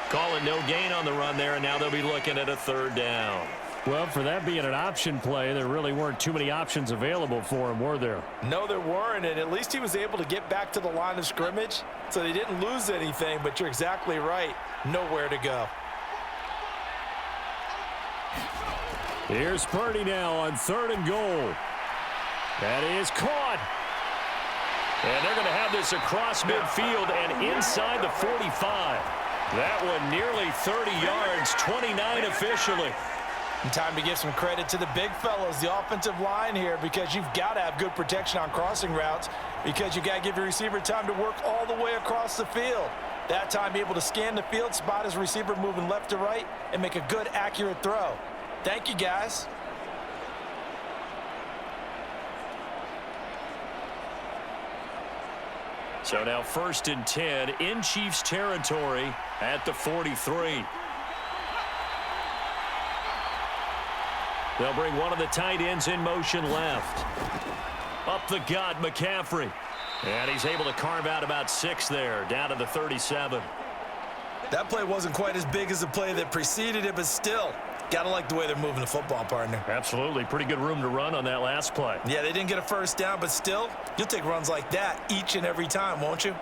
Call it no gain on the run there, and now they'll be looking at a third down. Well, for that being an option play, there really weren't too many options available for him, were there? No, there weren't, and at least he was able to get back to the line of scrimmage, so they didn't lose anything, but you're exactly right. Nowhere to go. Here's Purdy now on 3rd and goal. That is caught. And they're going to have this across midfield and inside the 45. That one nearly 30 yards, 29 officially. And time to give some credit to the big fellows, the offensive line here, because you've got to have good protection on crossing routes, because you've got to give your receiver time to work all the way across the field. That time, be able to scan the field, spot his receiver moving left to right, and make a good, accurate throw. Thank you, guys. So now 1st and 10 in Chiefs territory at the 43. They'll bring one of the tight ends in motion left. Up the gut, McCaffrey. And he's able to carve out about 6 there, down to the 37. That play wasn't quite as big as the play that preceded it, but still, gotta like the way they're moving the football, partner. Absolutely. Pretty good room to run on that last play. Yeah, they didn't get a first down, but still, you'll take runs like that each and every time, won't you?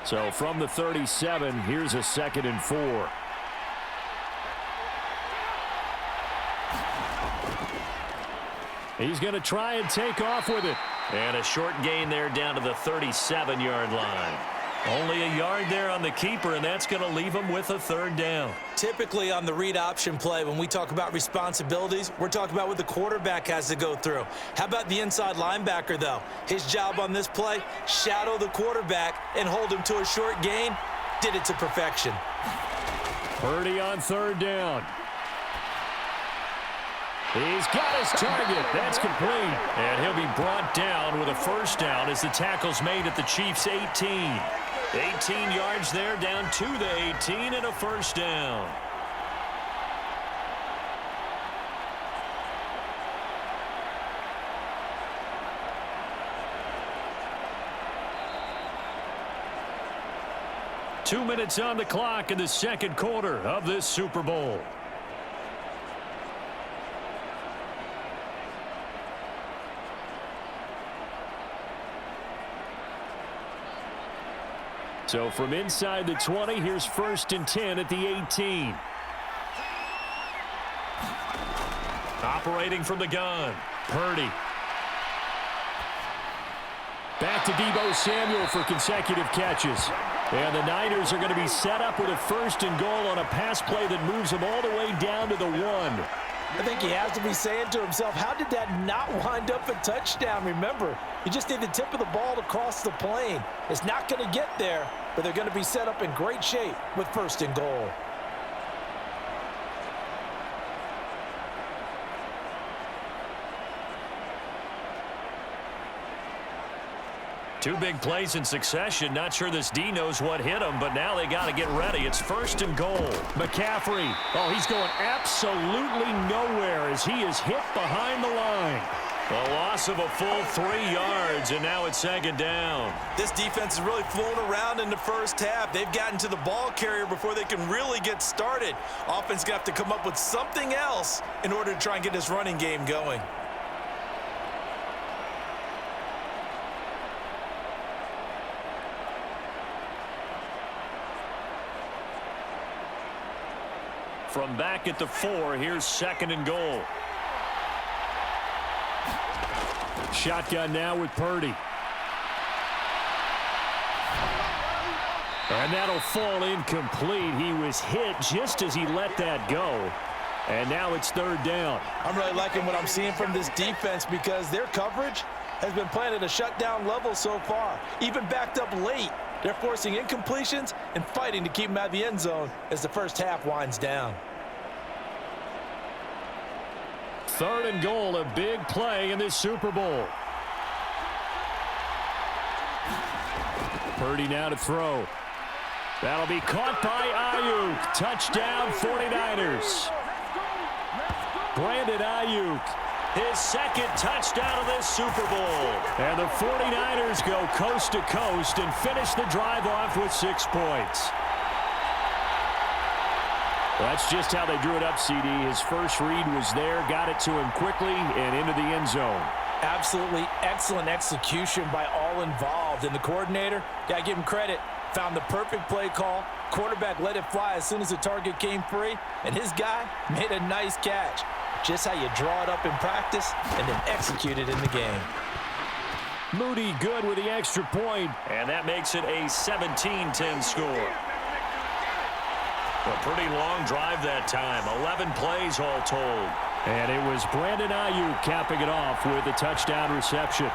So from the 37, here's a 2nd and 4. He's going to try and take off with it. And a short gain there down to the 37-yard line. Only a yard there on the keeper, and that's going to leave him with a 3rd down. Typically on the read option play, when we talk about responsibilities, we're talking about what the quarterback has to go through. How about the inside linebacker, though? His job on this play, shadow the quarterback and hold him to a short gain. Did it to perfection. Purdy on 3rd down. He's got his target. That's complete. And he'll be brought down with a 1st down as the tackle's made at the Chiefs' 18. 18 yards there, down to the 18, and a 1st down. Two minutes on the clock in the 2nd quarter of this Super Bowl. So from inside the 20, here's 1st and 10 at the 18. Operating from the gun, Purdy. Back to Deebo Samuel for consecutive catches. And the Niners are going to be set up with a 1st and goal on a pass play that moves them all the way down to the 1. I think he has to be saying to himself, how did that not wind up a touchdown? Remember, you just need the tip of the ball to cross the plane. It's not going to get there, but they're going to be set up in great shape with 1st and goal. Two big plays in succession. Not sure this D knows what hit him, but now they got to get ready. It's 1st and goal. McCaffrey. Oh, he's going absolutely nowhere as he is hit behind the line. A loss of a full 3 yards, and now it's 2nd down. This defense has really flown around in the 1st half. They've gotten to the ball carrier before they can really get started. Offense going to have to come up with something else in order to try and get this running game going. From back at the 4, here's 2nd and goal. Shotgun now with Purdy. And that'll fall incomplete. He was hit just as he let that go. And now it's 3rd down. I'm really liking what I'm seeing from this defense because their coverage has been playing at a shutdown level so far. Even backed up late, they're forcing incompletions and fighting to keep them out of the end zone as the 1st half winds down. 3rd and goal, a big play in this Super Bowl. Purdy now to throw. That'll be caught by Ayuk. Touchdown 49ers. Brandon Ayuk, his second touchdown of this Super Bowl. And the 49ers go coast to coast and finish the drive off with 6 points. Well, that's just how they drew it up, CD. His first read was there, got it to him quickly and into the end zone. Absolutely excellent execution by all involved. And the coordinator, got to give him credit, found the perfect play call. Quarterback let it fly as soon as the target came free, and his guy made a nice catch. Just how you draw it up in practice and then execute it in the game. Moody good with the extra point, and that makes it a 17-10 score. A pretty long drive that time, 11 plays all told. And it was Brandon Ayuk capping it off with a touchdown reception.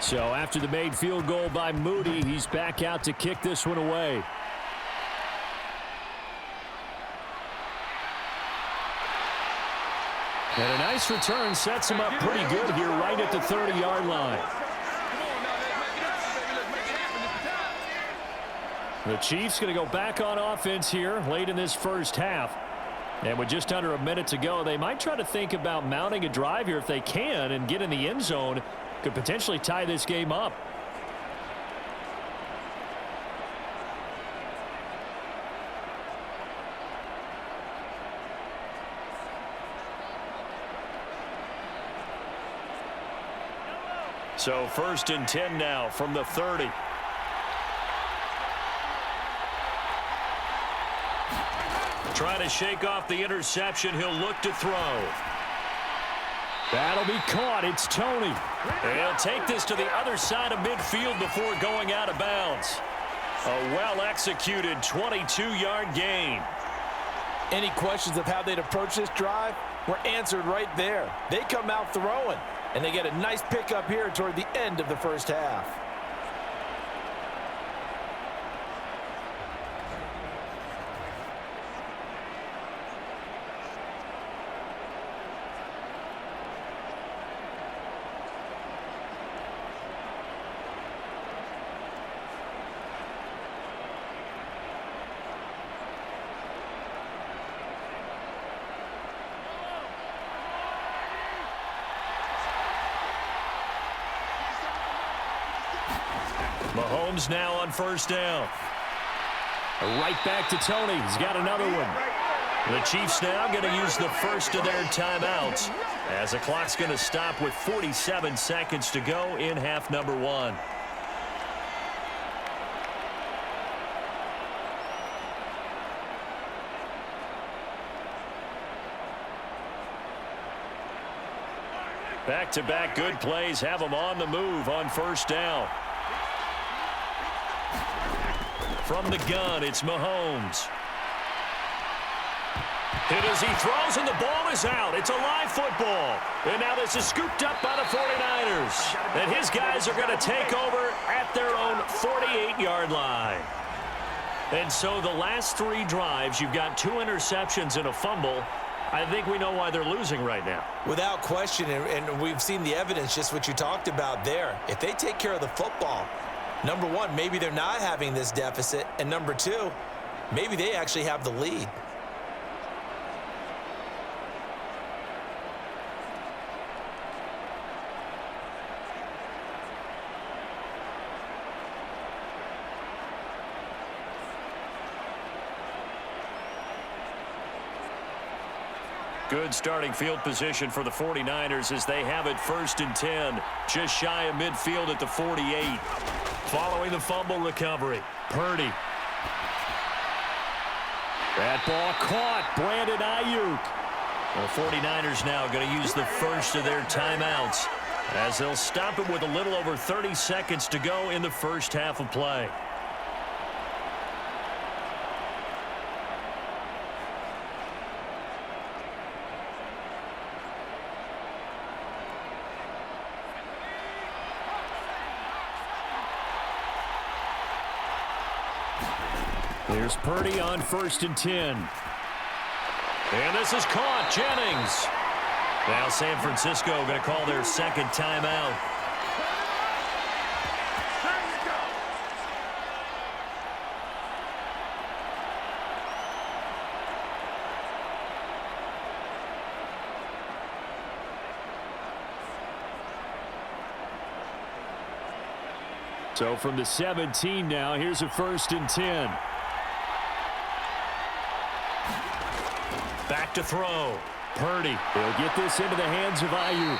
So after the made field goal by Moody, he's back out to kick this one away. And a nice return sets him up pretty good here right at the 30-yard line. The Chiefs going to go back on offense here late in this first half. And with just under a minute to go, they might try to think about mounting a drive here if they can and get in the end zone. Could potentially tie this game up. So 1st and 10 now from the 30. Trying to shake off the interception. He'll look to throw. That'll be caught. It's Tony. He'll take this to the other side of midfield before going out of bounds. A well-executed 22-yard gain. Any questions of how they'd approach this drive were answered right there. They come out throwing, and they get a nice pickup here toward the end of the first half. Mahomes now on 1st down. Right back to Tony. He's got another one. The Chiefs now going to use the first of their timeouts as the clock's going to stop with 47 seconds to go in half number 1. Back-to-back good plays have them on the move on 1st down. From the gun, it's Mahomes. Hit as he throws, and the ball is out. It's a live football. And now this is scooped up by the 49ers. And his guys are going to take over at their own 48-yard line. And so the last 3 drives, you've got 2 interceptions and a fumble. I think we know why they're losing right now. Without question, and we've seen the evidence, just what you talked about there. If they take care of the football, number 1, maybe they're not having this deficit. And number 2, maybe they actually have the lead. Good starting field position for the 49ers as they have it 1st and 10. Just shy of midfield at the 48. Following the fumble recovery, Purdy. That ball caught. Brandon Ayuk. The 49ers now going to use the first of their timeouts as they'll stop it with a little over 30 seconds to go in the first half of play. Here's Purdy on 1st and 10. And this is caught. Jennings. Now San Francisco going to call their second timeout. So from the 17 now, here's a 1st and 10. Back to throw. Purdy. He'll get this into the hands of Ayuk.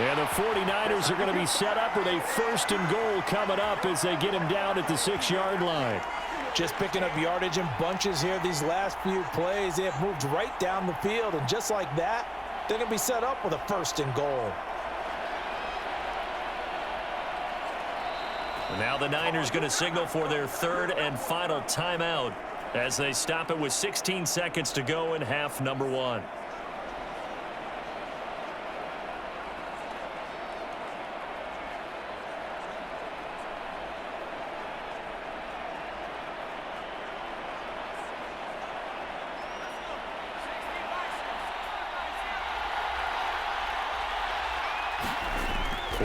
And the 49ers are going to be set up with a 1st and goal coming up as they get him down at the 6-yard line. Just picking up yardage in bunches here these last few plays. They have moved right down the field, and just like that, they're going to be set up with a 1st and goal. Now the Niners going to signal for their 3rd and final timeout as they stop it with 16 seconds to go in half number 1.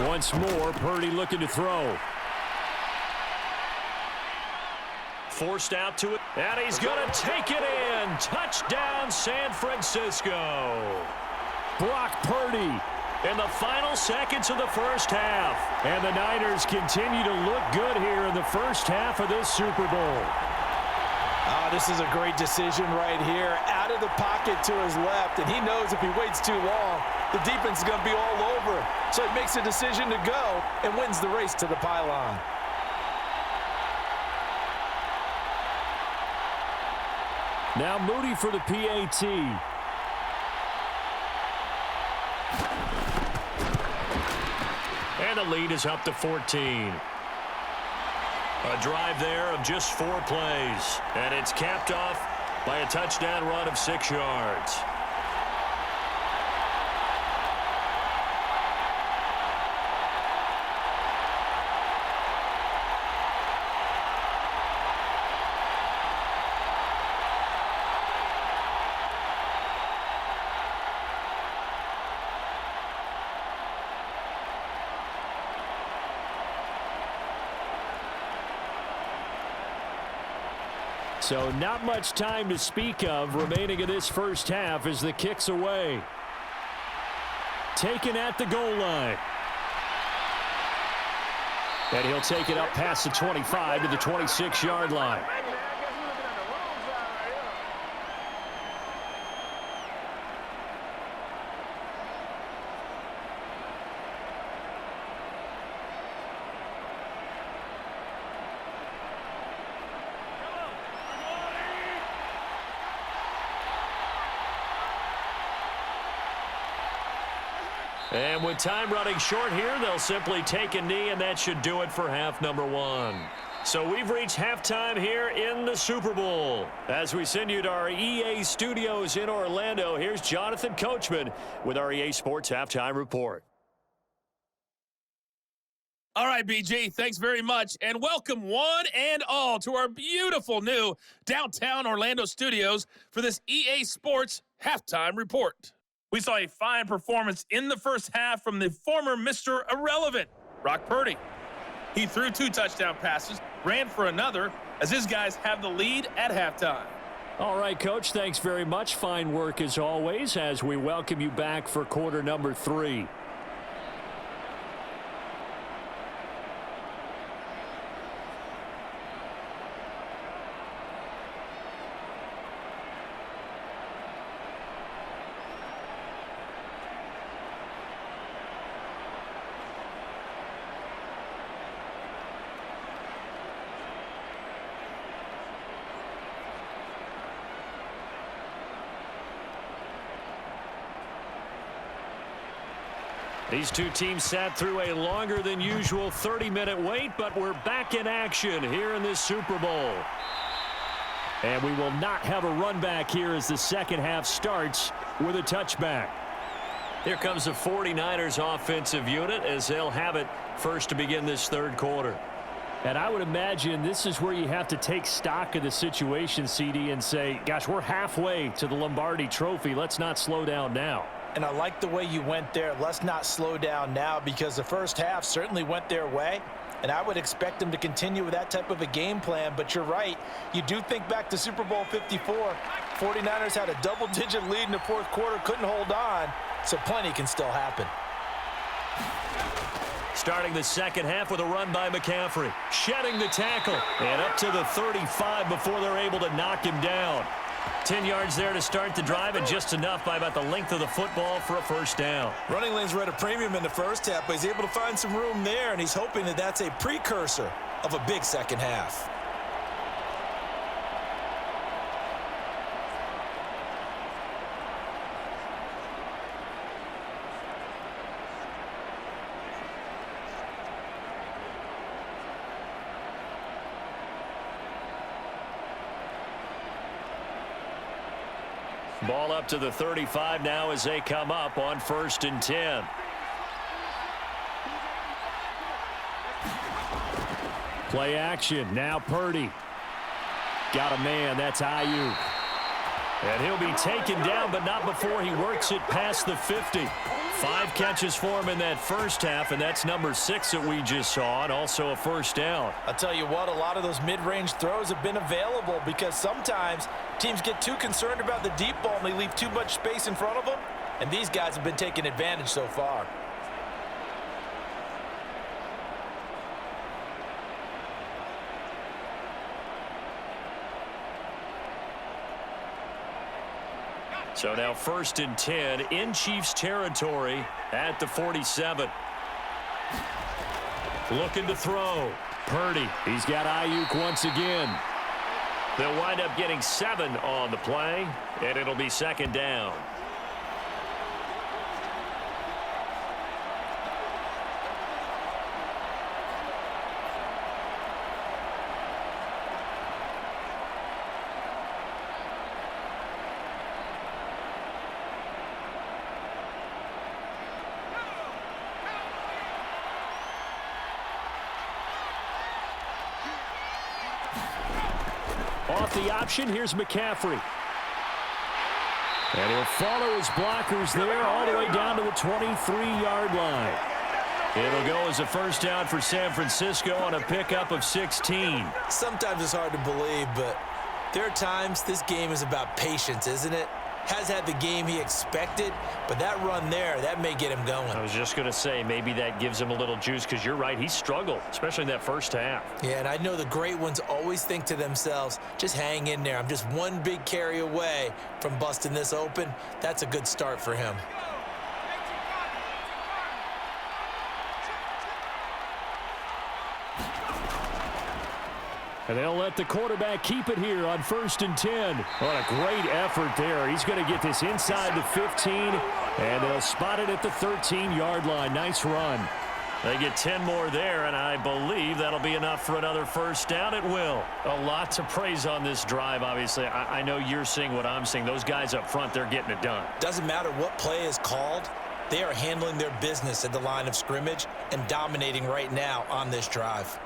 Once more, Purdy looking to throw. Forced out to it, and he's going to take it in. Touchdown, San Francisco. Brock Purdy in the final seconds of the first half. And the Niners continue to look good here in the first half of this Super Bowl. This is a great decision right here. Out of the pocket to his left, and he knows if he waits too long, the defense is going to be all over. So he makes a decision to go and wins the race to the pylon. Now Moody for the PAT. And the lead is up to 14. A drive there of just 4 plays. And it's capped off by a touchdown run of 6 yards. So not much time to speak of remaining in this first half as the kick's away. Taken at the goal line. And he'll take it up past the 25 to the 26-yard line. And with time running short here, they'll simply take a knee, and that should do it for half number 1. So we've reached halftime here in the Super Bowl. As we send you to our EA studios in Orlando, here's Jonathan Coachman with our EA Sports Halftime Report. All right, BG, thanks very much, and welcome one and all to our beautiful new downtown Orlando studios for this EA Sports Halftime Report. We saw a fine performance in the first half from the former Mr. Irrelevant, Brock Purdy. He threw 2 touchdown passes, ran for another, as his guys have the lead at halftime. All right, Coach, thanks very much. Fine work as always as we welcome you back for quarter number 3. These two teams sat through a longer than usual 30-minute wait, but we're back in action here in this Super Bowl. And we will not have a run back here as the second half starts with a touchback. Here comes the 49ers offensive unit as they'll have it first to begin this third quarter. And I would imagine this is where you have to take stock of the situation, CD, and say, gosh, we're halfway to the Lombardi Trophy. Let's not slow down now. And I like the way you went there. Let's not slow down now, because the first half certainly went their way. And I would expect them to continue with that type of a game plan. But you're right. You do think back to Super Bowl 54. 49ers had a double-digit lead in the fourth quarter, couldn't hold on. So plenty can still happen. Starting the second half with a run by McCaffrey. Shedding the tackle. And up to the 35 before they're able to knock him down. 10 yards there to start the drive, and just enough by about the length of the football for a first down. Running lanes were at a premium in the first half, but he's able to find some room there, and he's hoping that that's a precursor of a big second half. Ball up to the 35 now as they come up on 1st and 10. Play action. Now Purdy. Got a man. That's Ayuk. And he'll be taken down, but not before he works it past the 50. 5 catches for him in that first half, and that's number 6 that we just saw, and also a first down. I'll tell you what, a lot of those mid-range throws have been available, because sometimes teams get too concerned about the deep ball and they leave too much space in front of them, and these guys have been taking advantage so far. So now 1st and 10 in Chiefs territory at the 47. Looking to throw. Purdy. He's got Ayuk once again. They'll wind up getting 7 on the play, and it'll be 2nd down. Off the option, here's McCaffrey. And he'll follow his blockers there all the way down to the 23-yard line. It'll go as a first down for San Francisco on a pickup of 16. Sometimes it's hard to believe, but there are times this game is about patience, isn't it? Has had the game he expected, but that run there, that may get him going. I was just going to say, maybe that gives him a little juice, because you're right, he struggled, especially in that first half. Yeah, and I know the great ones always think to themselves, just hang in there. I'm just one big carry away from busting this open. That's a good start for him. And they'll let the quarterback keep it here on 1st and 10. What a great effort there. He's going to get this inside the 15, and they'll spot it at the 13-yard line. Nice run. They get 10 more there, and I believe that'll be enough for another first down. It will. A lot to praise on this drive, obviously. I know you're seeing what I'm seeing. Those guys up front, they're getting it done. Doesn't matter what play is called. They are handling their business at the line of scrimmage and dominating right now on this drive.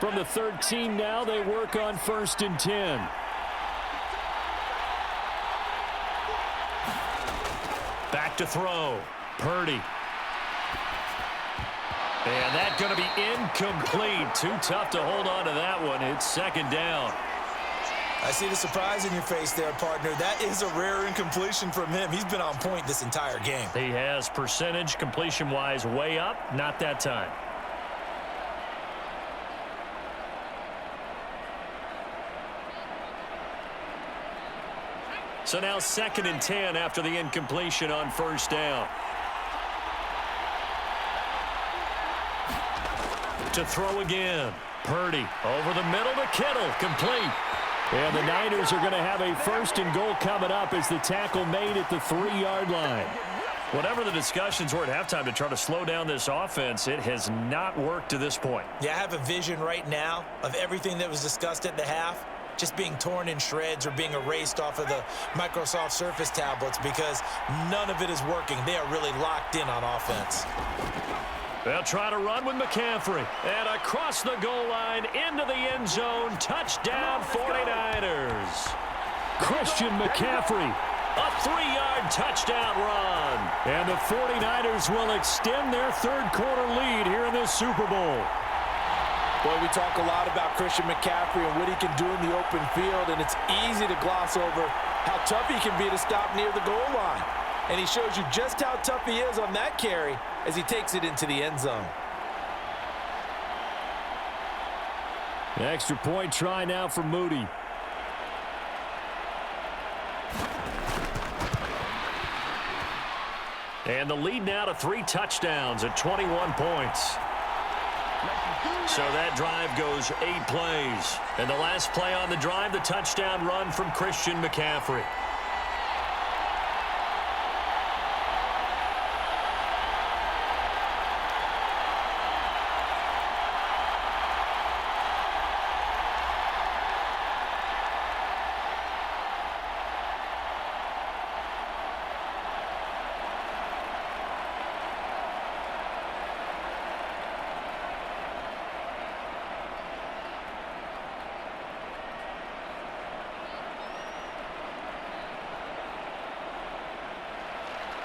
From the 13 now, they work on 1st and 10. Back to throw. Purdy. And that's going to be incomplete. Too tough to hold on to that one. It's 2nd down. I see the surprise in your face there, partner. That is a rare incompletion from him. He's been on point this entire game. He has percentage completion-wise way up. Not that time. So now 2nd and 10 after the incompletion on 1st down. To throw again. Purdy over the middle to Kittle. Complete. And the Niners are going to have a 1st and goal coming up as the tackle made at the 3-yard line. Whatever the discussions were at halftime to try to slow down this offense, it has not worked to this point. Yeah, I have a vision right now of everything that was discussed at the half. just being torn in shreds or being erased off of the Microsoft Surface tablets because none of it is working. They are really locked in on offense. They'll try to run with McCaffrey. And across the goal line, into the end zone. Touchdown, 49ers. Christian McCaffrey, a 3-yard touchdown run. And the 49ers will extend their third-quarter lead here in this Super Bowl. Boy, we talk a lot about Christian McCaffrey and what he can do in the open field, and it's easy to gloss over how tough he can be to stop near the goal line. And he shows you just how tough he is on that carry as he takes it into the end zone. The extra point try now for Moody. And the lead now to 3 touchdowns at 21 points. So that drive goes 8 plays. And the last play on the drive, the touchdown run from Christian McCaffrey.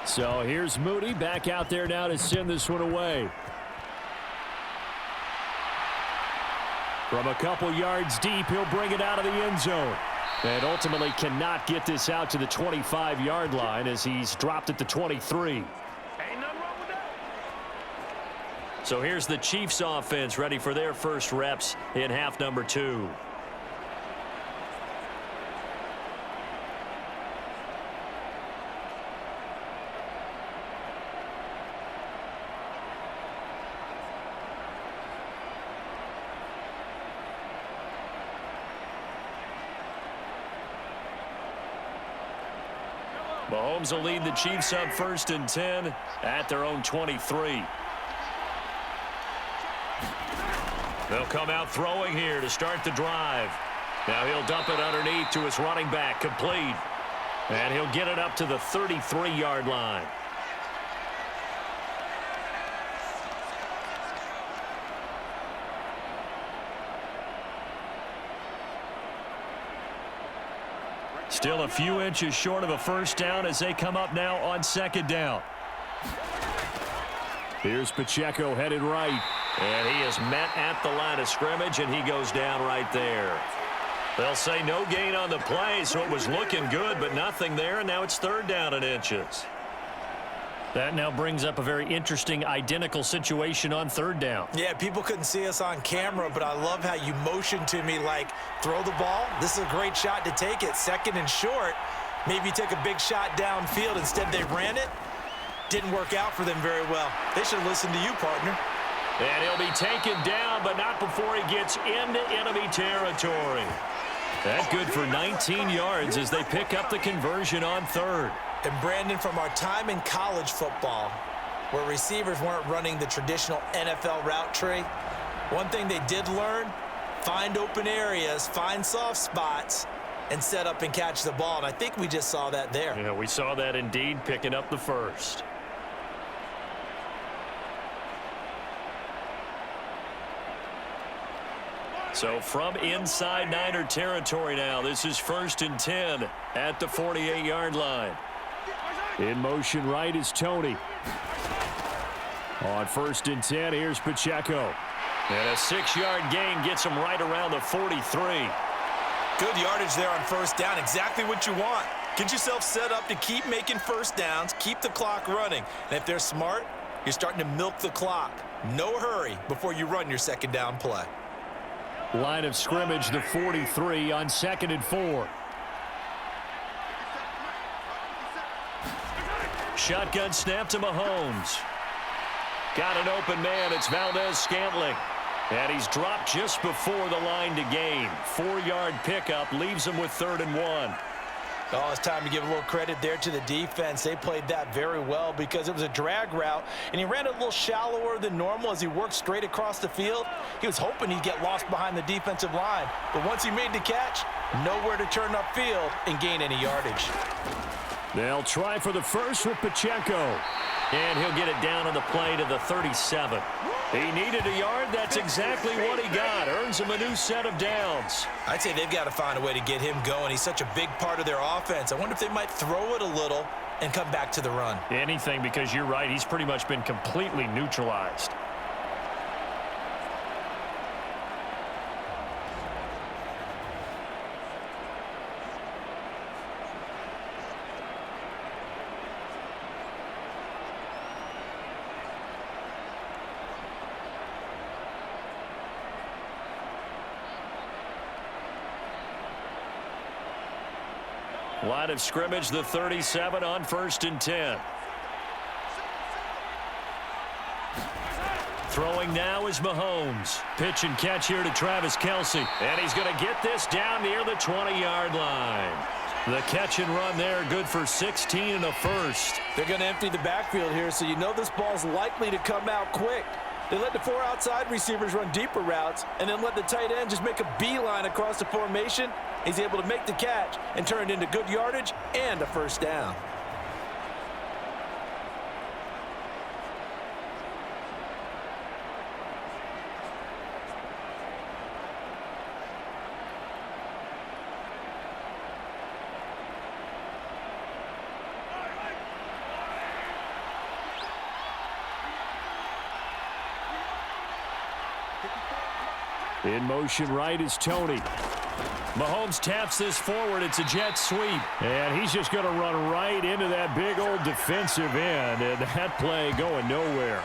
So here's Moody back out there now to send this one away. From a couple yards deep, he'll bring it out of the end zone. And ultimately cannot get this out to the 25-yard line as he's dropped at the 23. Ain't nothing wrong with that. So here's the Chiefs offense ready for their first reps in half number 2. Mahomes will lead the Chiefs up 1st and 10 at their own 23. They'll come out throwing here to start the drive. Now he'll dump it underneath to his running back, complete. And he'll get it up to the 33-yard line. Still a few inches short of a first down as they come up now on 2nd down. Here's Pacheco headed right. And he is met at the line of scrimmage, and he goes down right there. They'll say no gain on the play, so it was looking good, but nothing there, and now it's 3rd down and inches. That now brings up a very interesting identical situation on 3rd down. Yeah, people couldn't see us on camera, but I love how you motioned to me like, throw the ball. This is a great shot to take it. 2nd and short. Maybe take a big shot downfield. Instead, they ran it. Didn't work out for them very well. They should have listened to you, partner. And he'll be taken down, but not before he gets into enemy territory. That's good for 19 yards as they pick up the conversion on 3rd. And Brandon, from our time in college football, where receivers weren't running the traditional NFL route tree, one thing they did learn, find open areas, find soft spots, and set up and catch the ball. And I think we just saw that there. Yeah, we saw that indeed, picking up the first. So from inside Niner territory now, this is 1st and 10 at the 48-yard line. In motion right is Tony. On 1st and 10, here's Pacheco. And a 6-yard gain gets him right around the 43. Good yardage there on 1st down. Exactly what you want. Get yourself set up to keep making first downs, keep the clock running. And if they're smart, you're starting to milk the clock. No hurry before you run your 2nd down play. Line of scrimmage, the 43 on 2nd and 4. Shotgun snap to Mahomes. Got an open man. It's Valdez-Scantling. And he's dropped just before the line to gain. 4-yard pickup leaves him with 3rd and 1. Oh, it's time to give a little credit there to the defense. They played that very well because it was a drag route, and he ran a little shallower than normal as he worked straight across the field. He was hoping he'd get lost behind the defensive line, but once he made the catch, nowhere to turn upfield and gain any yardage. They'll try for the first with Pacheco. And he'll get it down on the play to the 37. He needed a yard. That's exactly what he got. Earns him a new set of downs. I'd say they've got to find a way to get him going. He's such a big part of their offense. I wonder if they might throw it a little and come back to the run. Anything, because you're right. He's pretty much been completely neutralized. Line of scrimmage, the 37 on 1st and 10. Throwing now is Mahomes. Pitch and catch here to Travis Kelce. And he's going to get this down near the 20-yard line. The catch and run there, good for 16 and a first. They're going to empty the backfield here, so you know this ball's likely to come out quick. They let the 4 outside receivers run deeper routes and then let the tight end just make a beeline across the formation. He's able to make the catch and turn it into good yardage and a first down. In motion right is Tony. Mahomes taps this forward. It's a jet sweep. And he's just going to run right into that big old defensive end. And that play going nowhere.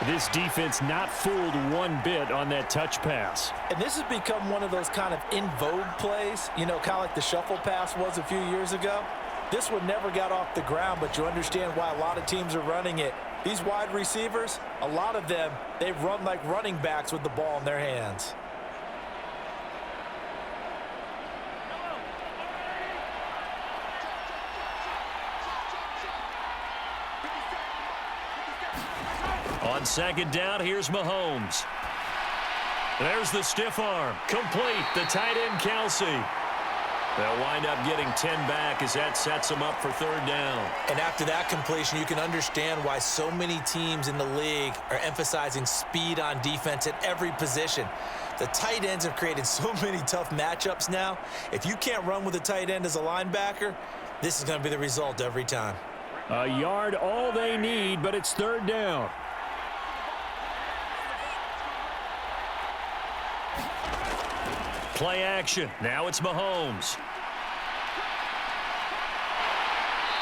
This defense not fooled one bit on that touch pass. And this has become one of those kind of in vogue plays, you know, kind of like the shuffle pass was a few years ago. This one never got off the ground, but you understand why a lot of teams are running it. These wide receivers, a lot of them, they run like running backs with the ball in their hands. On 2nd down, here's Mahomes. There's the stiff arm. Complete. The tight end, Kelce. They'll wind up getting 10 back as that sets them up for 3rd down. And after that completion, you can understand why so many teams in the league are emphasizing speed on defense at every position. The tight ends have created so many tough matchups now. If you can't run with a tight end as a linebacker, this is going to be the result every time. A yard all they need, but it's 3rd down. Play action. Now it's Mahomes.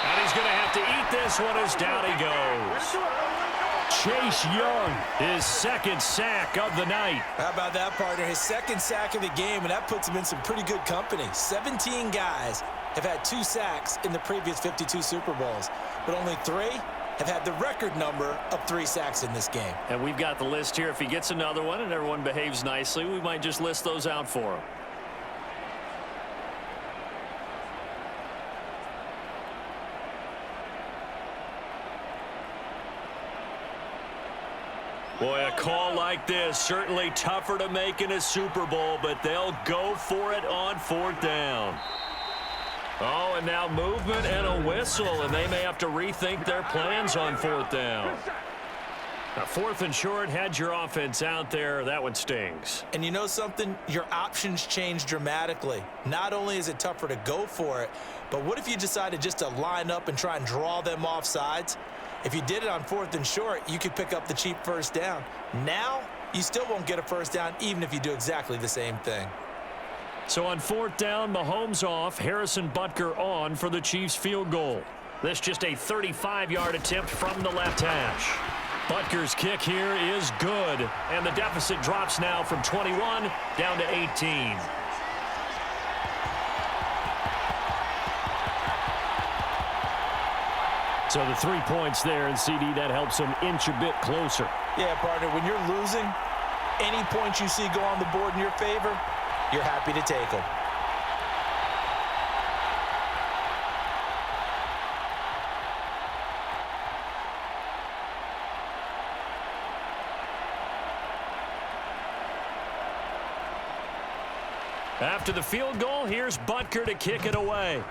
And he's going to have to eat this one as down he goes. Chase Young, his 2nd sack of the night. How about that, partner? His 2nd sack of the game, and that puts him in some pretty good company. 17 guys have had 2 sacks in the previous 52 Super Bowls, but only 3 have had the record number of 3 sacks in this game. And we've got the list here. If he gets another one and everyone behaves nicely, we might just list those out for him. Boy, a call like this, certainly tougher to make in a Super Bowl, but they'll go for it on 4th down. Oh, and now movement and a whistle, and they may have to rethink their plans on 4th down. Now, 4th and short, had your offense out there. That one stings. And you know something? Your options change dramatically. Not only is it tougher to go for it, but what if you decided just to line up and try and draw them off sides? If you did it on 4th and short, you could pick up the cheap first down. Now, you still won't get a first down even if you do exactly the same thing. So on 4th down, Mahomes off, Harrison Butker on for the Chiefs field goal. This just a 35-yard attempt from the left hash. Butker's kick here is good, and the deficit drops now from 21 down to 18. So the 3 points there, and CD, that helps them inch a bit closer. Yeah, partner, when you're losing, any points you see go on the board in your favor, you're happy to take them. After the field goal, here's Butker to kick it away.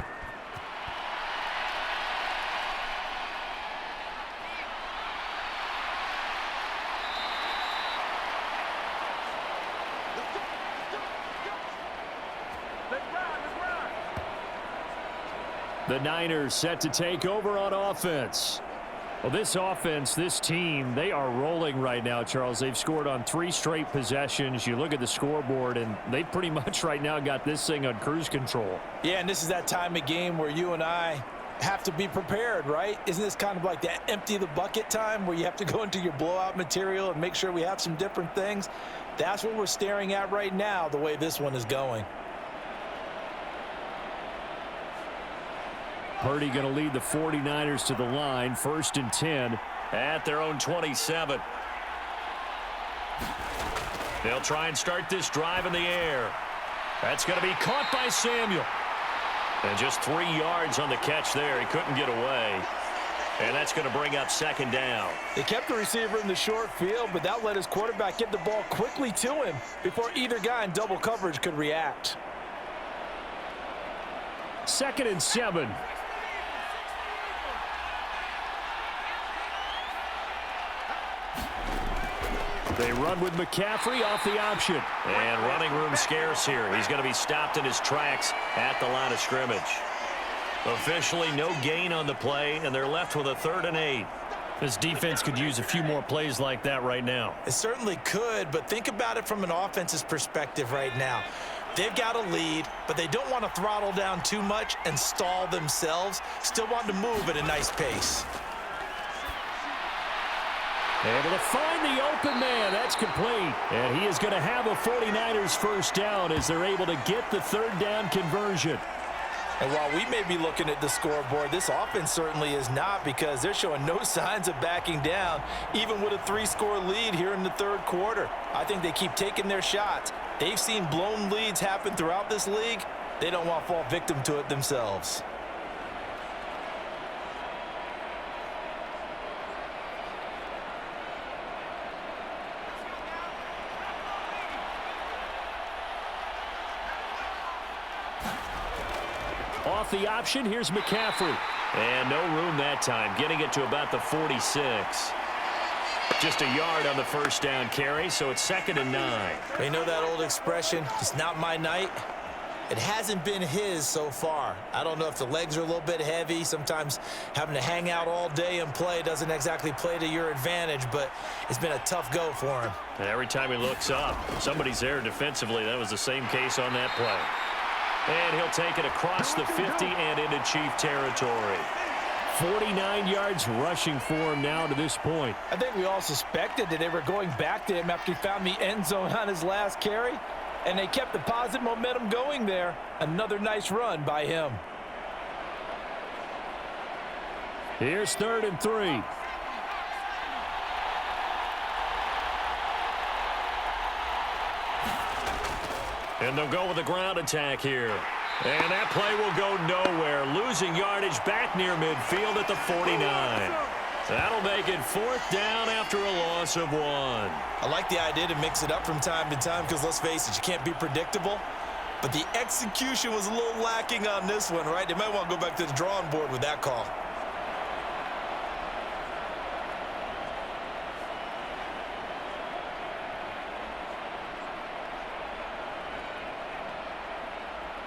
The Niners set to take over on offense. Well, this offense, this team, they are rolling right now, Charles. They've scored on 3 straight possessions. You look at the scoreboard, and they pretty much right now got this thing on cruise control. Yeah, and this is that time of game where you and I have to be prepared, right? Isn't this kind of like that empty the bucket time where you have to go into your blowout material and make sure we have some different things? That's what we're staring at right now, the way this one is going. Purdy going to lead the 49ers to the line, 1st and 10 at their own 27. They'll try and start this drive in the air. That's going to be caught by Samuel. And just 3 yards on the catch there. He couldn't get away. And that's going to bring up 2nd down. They kept the receiver in the short field, but that let his quarterback get the ball quickly to him before either guy in double coverage could react. 2nd and 7. They run with McCaffrey off the option. And running room scarce here. He's going to be stopped in his tracks at the line of scrimmage. Officially no gain on the play, and they're left with a 3rd and 8. This defense could use a few more plays like that right now. It certainly could, but think about it from an offense's perspective right now. They've got a lead, but they don't want to throttle down too much and stall themselves. Still want to move at a nice pace. Able to find the open man. That's complete. And he is going to have a 49ers 1st down as they're able to get the 3rd down conversion. And while we may be looking at the scoreboard, this offense certainly is not, because they're showing no signs of backing down, even with a 3-score lead here in the 3rd quarter. I think they keep taking their shots. They've seen blown leads happen throughout this league. They don't want to fall victim to it themselves. Off the option, here's McCaffrey. And no room that time, getting it to about the 46. Just a yard on the 1st down carry, so it's 2nd and 9. You know that old expression, it's not my night? It hasn't been his so far. I don't know if the legs are a little bit heavy. Sometimes having to hang out all day and play doesn't exactly play to your advantage, but it's been a tough go for him. And every time he looks up, somebody's there defensively. That was the same case on that play. And he'll take it across the 50 and into Chief territory. 49 yards rushing for him now to this point. I think we all suspected that they were going back to him after he found the end zone on his last carry, and they kept the positive momentum going there. Another nice run by him. Here's 3rd and 3. And they'll go with a ground attack here. And that play will go nowhere. Losing yardage back near midfield at the 49. That'll make it 4th down after a loss of 1. I like the idea to mix it up from time to time because, let's face it, you can't be predictable. But the execution was a little lacking on this one, right? They might want to go back to the drawing board with that call.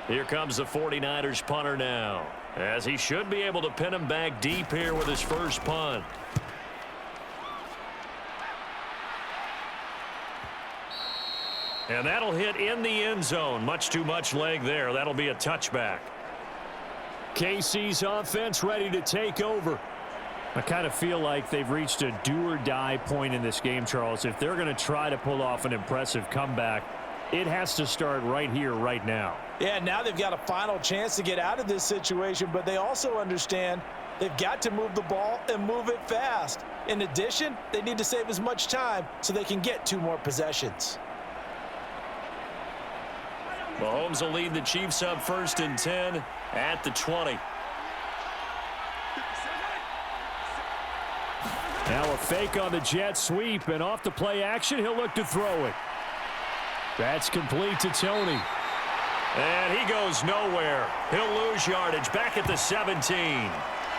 Here comes the 49ers punter now, as he should be able to pin him back deep here with his first punt. And that'll hit in the end zone. Much too much leg there. That'll be a touchback. KC's offense ready to take over. I kind of feel like they've reached a do-or-die point in this game, Charles. If they're going to try to pull off an impressive comeback, it has to start right here, right now. Yeah, now they've got a final chance to get out of this situation, but they also understand they've got to move the ball and move it fast. In addition, they need to save as much time so they can get 2 more possessions. Mahomes will lead the Chiefs up 1st and 10 at the 20. Now a fake on the jet sweep, and off the play action, he'll look to throw it. That's complete to Tony. And he goes nowhere. He'll lose yardage back at the 17.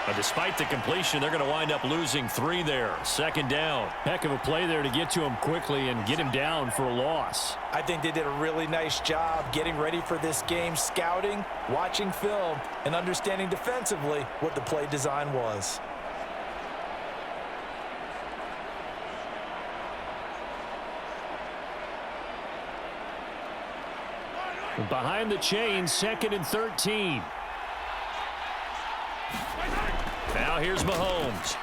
But despite the completion, they're going to wind up losing 3 there. Second down. Heck of a play there to get to him quickly and get him down for a loss. I think they did a really nice job getting ready for this game, scouting, watching film, and understanding defensively what the play design was. Behind the chains, 2nd and 13. Now here's Mahomes.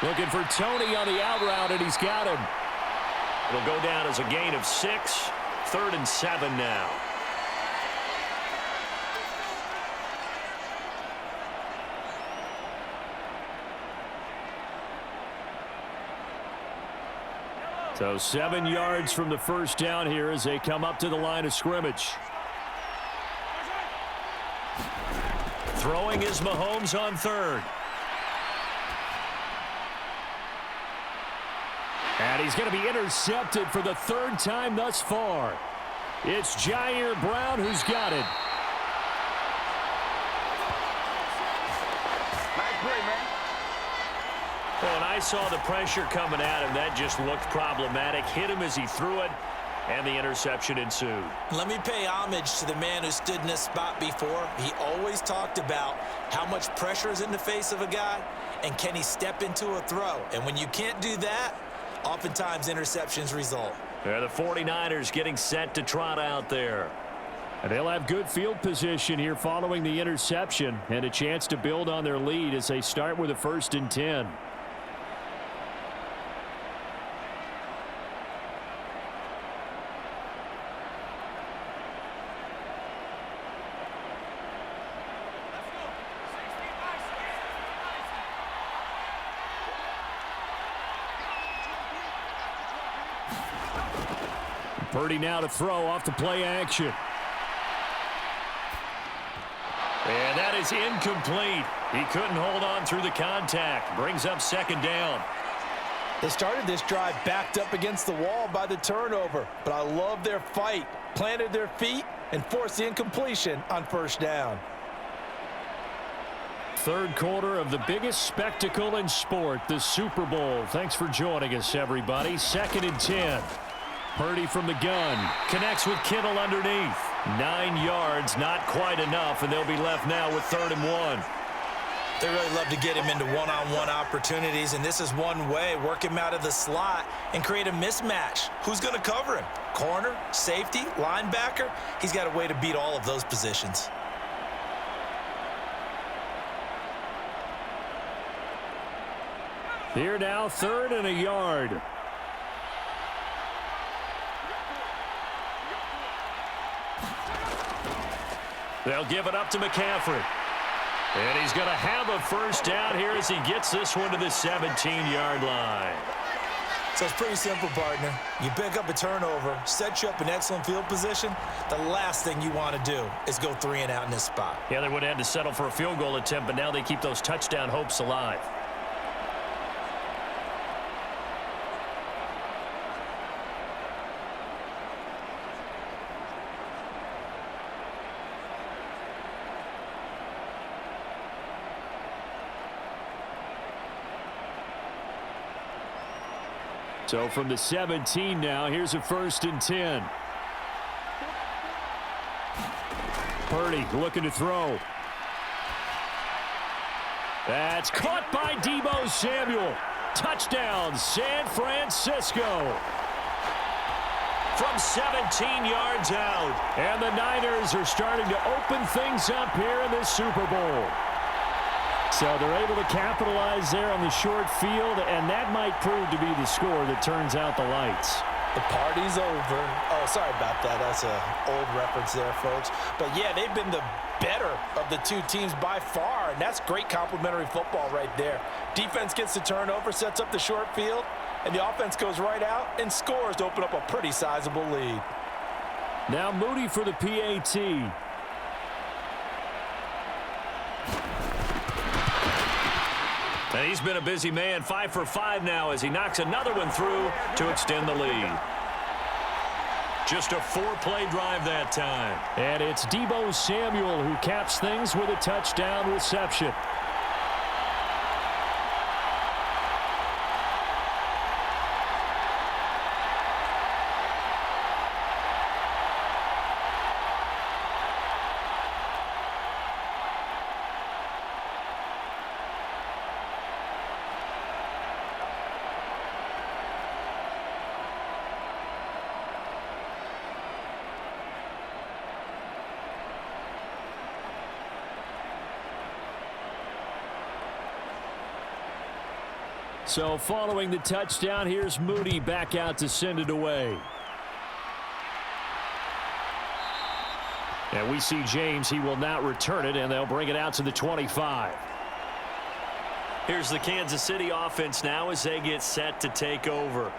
Looking for Tony on the out route, and he's got him. It'll go down as a gain of 6. 3rd and 7 now. So 7 yards from the first down here as they come up to the line of scrimmage. Throwing is Mahomes on 3rd. And he's going to be intercepted for the 3rd time thus far. It's Jair Brown who's got it. Nice play, man. Well, when I saw the pressure coming at him, that just looked problematic. Hit him as he threw it, and the interception ensued. Let me pay homage to the man who stood in this spot before. He always talked about how much pressure is in the face of a guy, and can he step into a throw. And when you can't do that, oftentimes interceptions result. They're the 49ers getting set to trot out there. And they'll have good field position here following the interception and a chance to build on their lead as they start with a 1st and 10. Purdy now to throw off the play action. And that is incomplete. He couldn't hold on through the contact. Brings up 2nd down. They started this drive backed up against the wall by the turnover, but I love their fight. Planted their feet and forced the incompletion on 1st down. 3rd quarter of the biggest spectacle in sport, the Super Bowl. Thanks for joining us, everybody. 2nd and 10. Purdy from the gun. Connects with Kittle underneath. 9 yards, not quite enough, and they'll be left now with 3rd and 1. They really love to get him into one-on-one opportunities, and this is one way. Work him out of the slot and create a mismatch. Who's going to cover him? Corner, safety, linebacker? He's got a way to beat all of those positions. Here now, 3rd and a yard. They'll give it up to McCaffrey. And he's going to have a 1st down here as he gets this one to the 17-yard line. So it's pretty simple, partner. You pick up a turnover, set you up in excellent field position. The last thing you want to do is go 3 and out in this spot. Yeah, they would have had to settle for a field goal attempt, but now they keep those touchdown hopes alive. So from the 17 now, here's a 1st and 10. Purdy looking to throw. That's caught by Deebo Samuel. Touchdown, San Francisco. From 17 yards out. And the Niners are starting to open things up here in this Super Bowl. So they're able to capitalize there on the short field, and that might prove to be the score that turns out the lights. The party's over. Oh, sorry about that. That's an old reference there, folks. But, yeah, they've been the better of the two teams by far, and that's great complimentary football right there. Defense gets the turnover, sets up the short field, and the offense goes right out and scores to open up a pretty sizable lead. Now Moody for the PAT. And he's been a busy man, 5 for 5 now as he knocks another one through to extend the lead. Just a 4-play drive that time. And it's Deebo Samuel who caps things with a touchdown reception. So following the touchdown, here's Moody back out to send it away. And we see James. He will not return it, and they'll bring it out to the 25. Here's the Kansas City offense now as they get set to take over.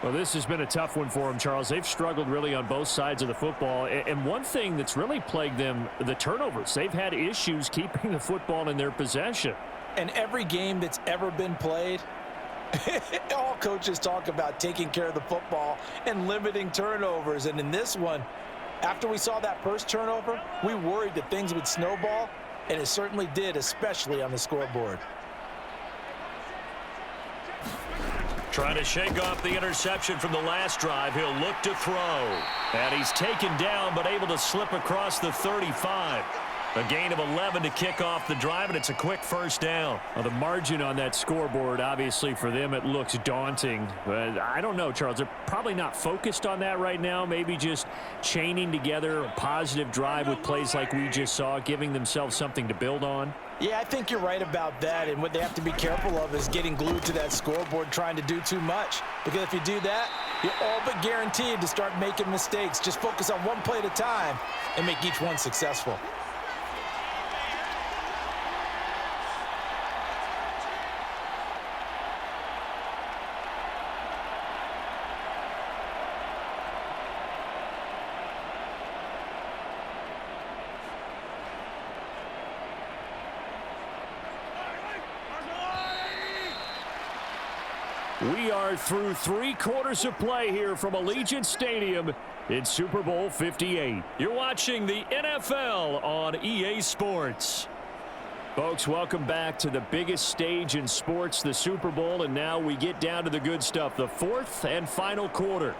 Well, this has been a tough one for them, Charles. They've struggled really on both sides of the football. And one thing that's really plagued them, the turnovers. They've had issues keeping the football in their possession. And every game that's ever been played, all coaches talk about taking care of the football and limiting turnovers. And in this one, after we saw that first turnover, we worried that things would snowball, and it certainly did, especially on the scoreboard. Trying to shake off the interception from the last drive. He'll look to throw. And he's taken down, but able to slip across the 35. A gain of 11 to kick off the drive, and it's a quick first down. Well, the margin on that scoreboard, obviously, for them, it looks daunting. But I don't know, Charles. They're probably not focused on that right now. Maybe just chaining together a positive drive with plays like we just saw, giving themselves something to build on. Yeah, I think you're right about that. And what they have to be careful of is getting glued to that scoreboard, trying to do too much. Because if you do that, you're all but guaranteed to start making mistakes. Just focus on one play at a time and make each one successful. We are through 3 quarters of play here from Allegiant Stadium in Super Bowl 58. You're watching the NFL on EA Sports. Folks, welcome back to the biggest stage in sports, the Super Bowl, and now we get down to the good stuff, the 4th and final quarter.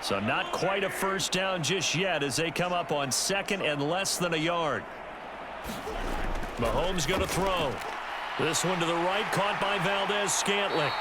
So not quite a first down just yet as they come up on 2nd and less than a yard. Mahomes going to throw. This one to the right, caught by Valdez-Scantling.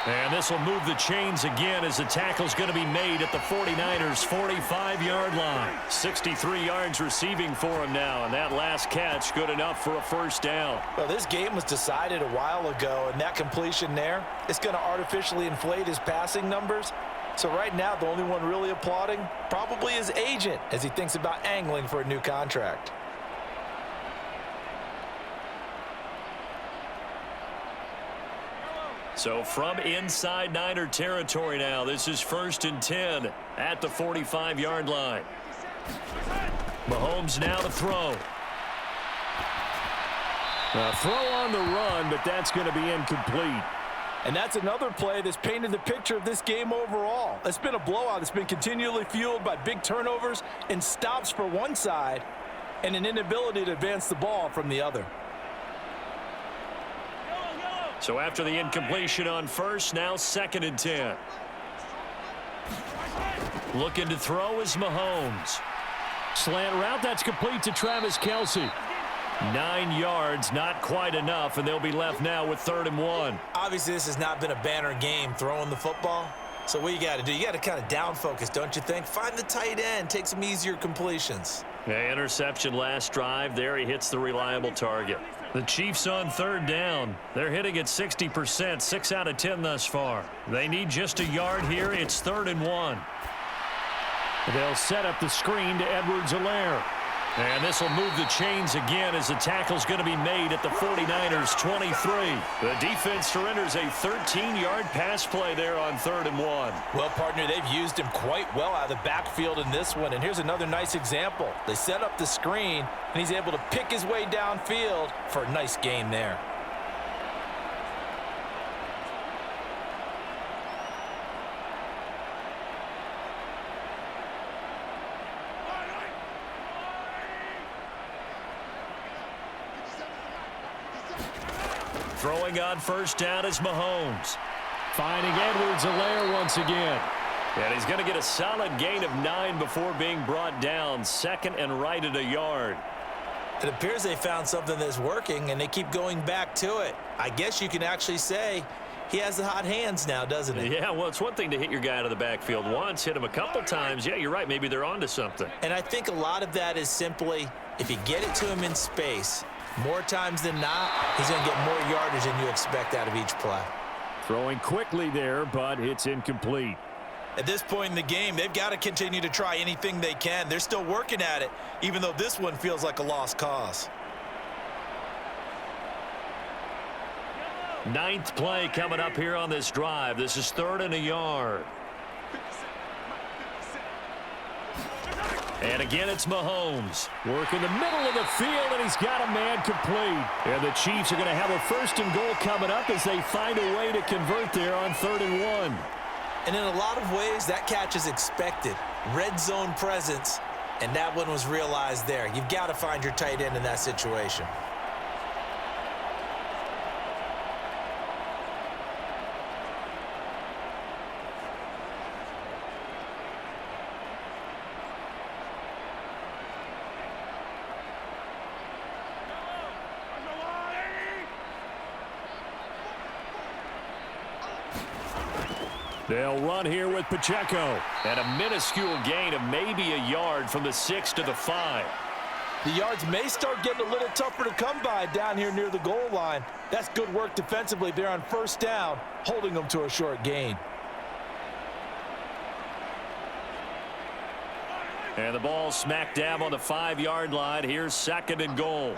And this will move the chains again as the tackle's going to be made at the 49ers' 45-yard line. 63 yards receiving for him now, and that last catch good enough for a first down. Well, this game was decided a while ago, and that completion there is going to artificially inflate his passing numbers. So right now, the only one really applauding probably his agent as he thinks about angling for a new contract. So from inside Niner territory now, this is 1st and 10 at the 45-yard line. Mahomes now to throw. A throw on the run, but that's going to be incomplete. And that's another play that's painted the picture of this game overall. It's been a blowout. It's been continually fueled by big turnovers and stops for one side and an inability to advance the ball from the other. So after the incompletion on first, now 2nd and 10. Looking to throw is Mahomes. Slant route, that's complete to Travis Kelce. 9 yards, not quite enough, and they'll be left now with 3rd and 1. Obviously, this has not been a banner game throwing the football. So what you got to do, you got to kind of down focus, don't you think? Find the tight end, take some easier completions. Yeah, interception last drive. There he hits the reliable target. The Chiefs on 3rd down. They're hitting at 60%, 6 out of 10 thus far. They need just a yard here. It's 3rd and 1. They'll set up the screen to Edwards-Helaire. And this will move the chains again as the tackle's going to be made at the 49ers' 23. The defense surrenders a 13-yard pass play there on 3rd and 1. Well, partner, they've used him quite well out of the backfield in this one. And here's another nice example. They set up the screen, and he's able to pick his way downfield for a nice gain there. Throwing on first down is Mahomes. Finding Edwards-Helaire once again. And he's going to get a solid gain of 9 before being brought down. Second and right at a yard. It appears they found something that's working, and they keep going back to it. I guess you can actually say he has the hot hands now, doesn't he? Yeah, well, it's one thing to hit your guy out of the backfield once, hit him a couple times. Yeah, you're right. Maybe they're onto something. And I think a lot of that is simply if you get it to him in space, more times than not, he's going to get more yardage than you expect out of each play. Throwing quickly there, but it's incomplete. At this point in the game, they've got to continue to try anything they can. They're still working at it, even though this one feels like a lost cause. 9th play coming up here on this drive. This is 3rd and a yard. And again, it's Mahomes. Work in the middle of the field, and he's got a man complete. And the Chiefs are going to have a 1st and goal coming up as they find a way to convert there on 3rd and 1. And in a lot of ways, that catch is expected. Red zone presence, and that one was realized there. You've got to find your tight end in that situation. They'll run here with Pacheco. And a minuscule gain of maybe a yard from the 6 to the 5. The yards may start getting a little tougher to come by down here near the goal line. That's good work defensively there on 1st down, holding them to a short gain. And the ball smack dab on the 5-yard line. Here's 2nd and goal.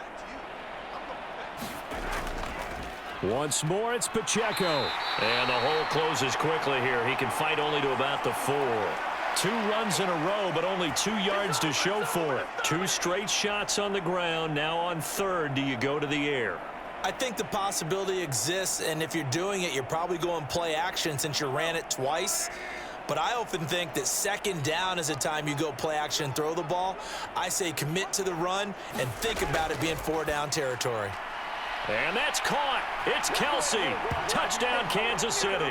Once more, it's Pacheco. And the hole closes quickly here. He can fight only to about the 4. 2 runs in a row, but only 2 yards to show for it. 2 straight shots on the ground. Now on 3rd, do you go to the air? I think the possibility exists, and if you're doing it, you're probably going play action since you ran it twice. But I often think that 2nd down is a time you go play action and throw the ball. I say commit to the run and think about it being 4-down territory. And that's caught. It's Kelsey. Touchdown, Kansas City.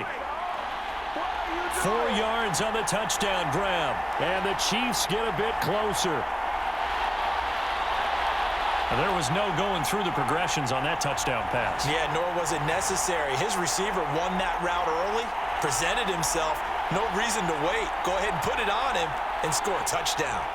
4 yards on the touchdown grab. And the Chiefs get a bit closer. There was no going through the progressions on that touchdown pass. Yeah, nor was it necessary. His receiver won that route early, presented himself. No reason to wait. Go ahead and put it on him and score a touchdown.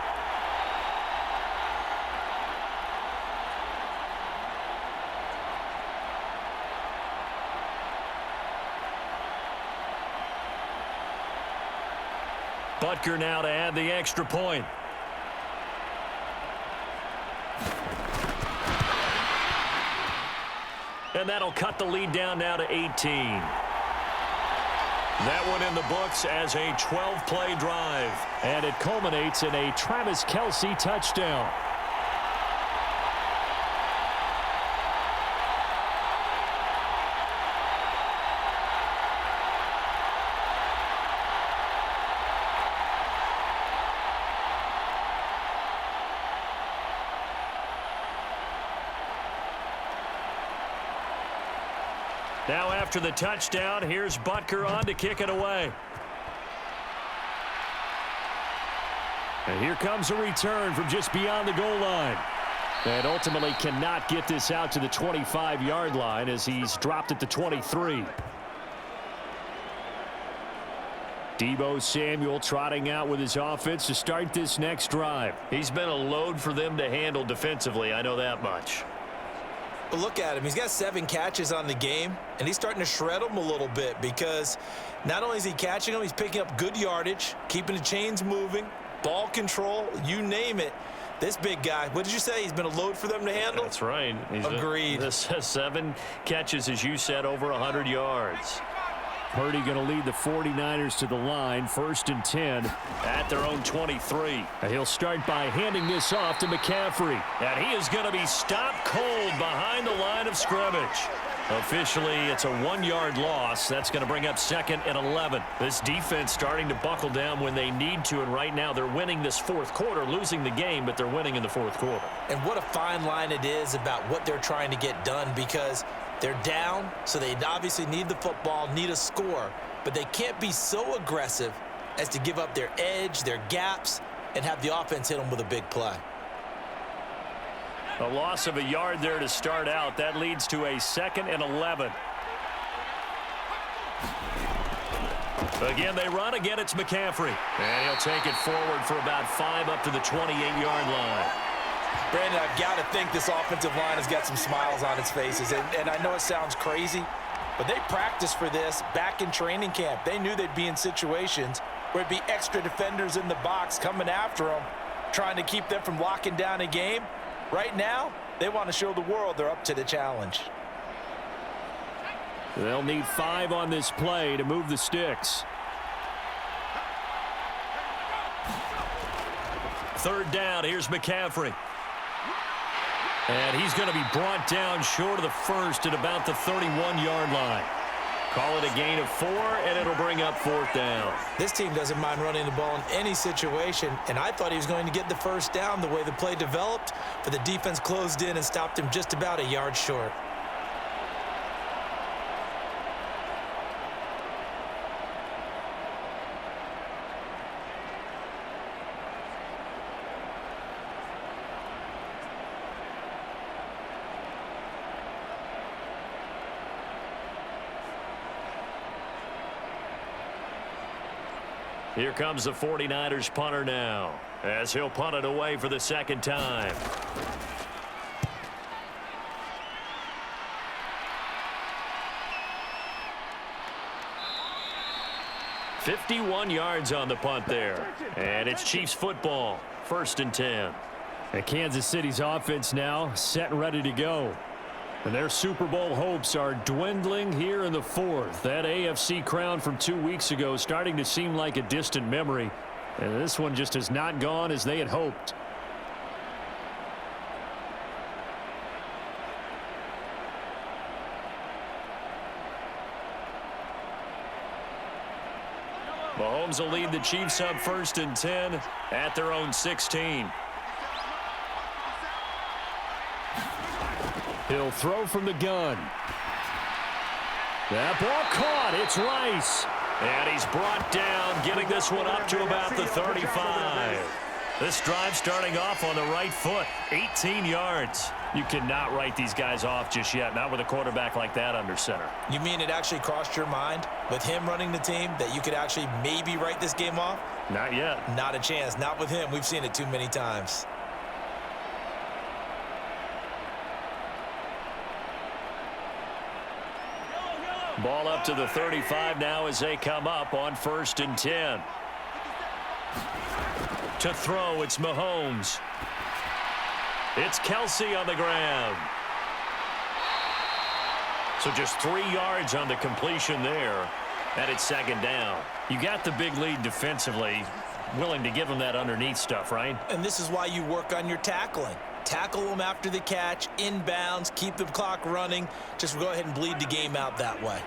Butker now to add the extra point. And that'll cut the lead down now to 18. That one in the books as a 12-play drive. And it culminates in a Travis Kelce touchdown. Now after the touchdown, here's Butker on to kick it away. And here comes a return from just beyond the goal line. And ultimately cannot get this out to the 25-yard line as he's dropped at the 23. Deebo Samuel trotting out with his offense to start this next drive. He's been a load for them to handle defensively, I know that much. But look at him. He's got 7 catches on the game, and he's starting to shred them a little bit because not only is he catching them, he's picking up good yardage, keeping the chains moving, ball control, you name it. This big guy, what did you say? He's been a load for them to handle? That's right. Agreed. This 7 catches, as you said, over 100 yards. Purdy going to lead the 49ers to the line, 1st and 10 at their own 23. And he'll start by handing this off to McCaffrey. And he is going to be stopped cold behind the line of scrimmage. Officially, it's a 1-yard loss. That's going to bring up 2nd and 11. This defense starting to buckle down when they need to, and right now they're winning this 4th quarter, losing the game, but they're winning in the 4th quarter. And what a fine line it is about what they're trying to get done, because They're down, so they obviously need the football, need a score, but they can't be so aggressive as to give up their edge, their gaps, and have the offense hit them with a big play. A loss of a yard there to start out. That leads to a 2nd and 11. Again, they run. Again, it's McCaffrey. And he'll take it forward for about 5 up to the 28-yard line. Brandon, I've got to think this offensive line has got some smiles on its faces. And I know it sounds crazy, but they practiced for this back in training camp. They knew they'd be in situations where it'd be extra defenders in the box coming after them, trying to keep them from locking down a game. Right now, they want to show the world they're up to the challenge. They'll need 5 on this play to move the sticks. 3rd down, here's McCaffrey. And he's going to be brought down short of the first at about the 31-yard line. Call it a gain of 4, and it'll bring up 4th down. This team doesn't mind running the ball in any situation, and I thought he was going to get the first down the way the play developed, but the defense closed in and stopped him just about a yard short. Here comes the 49ers punter now, as he'll punt it away for the 2nd time. "51 yards on the punt there. And it's Chiefs football, 1st and 10. And Kansas City's offense now set and ready to go. And their Super Bowl hopes are dwindling here in the 4th. That AFC crown from 2 weeks ago starting to seem like a distant memory. And this one just has not gone as they had hoped. Mahomes will lead the Chiefs up 1st and 10 at their own 16. He'll throw from the gun. That ball caught. It's Rice. And he's brought down, getting this one up to about the 35. This drive starting off on the right foot, 18 yards. You cannot write these guys off just yet, not with a quarterback like that under center. You mean it actually crossed your mind with him running the team that you could actually maybe write this game off? Not yet. Not a chance. Not with him. We've seen it too many times. Ball up to the 35 now as they come up on 1st and 10. To throw, it's Mahomes. It's Kelsey on the ground. So just 3 yards on the completion there. And it's 2nd down. You got the big lead defensively. Willing to give them that underneath stuff, right? And this is why you work on your tackling. Tackle them after the catch, inbounds, keep the clock running. Just go ahead and bleed the game out that way.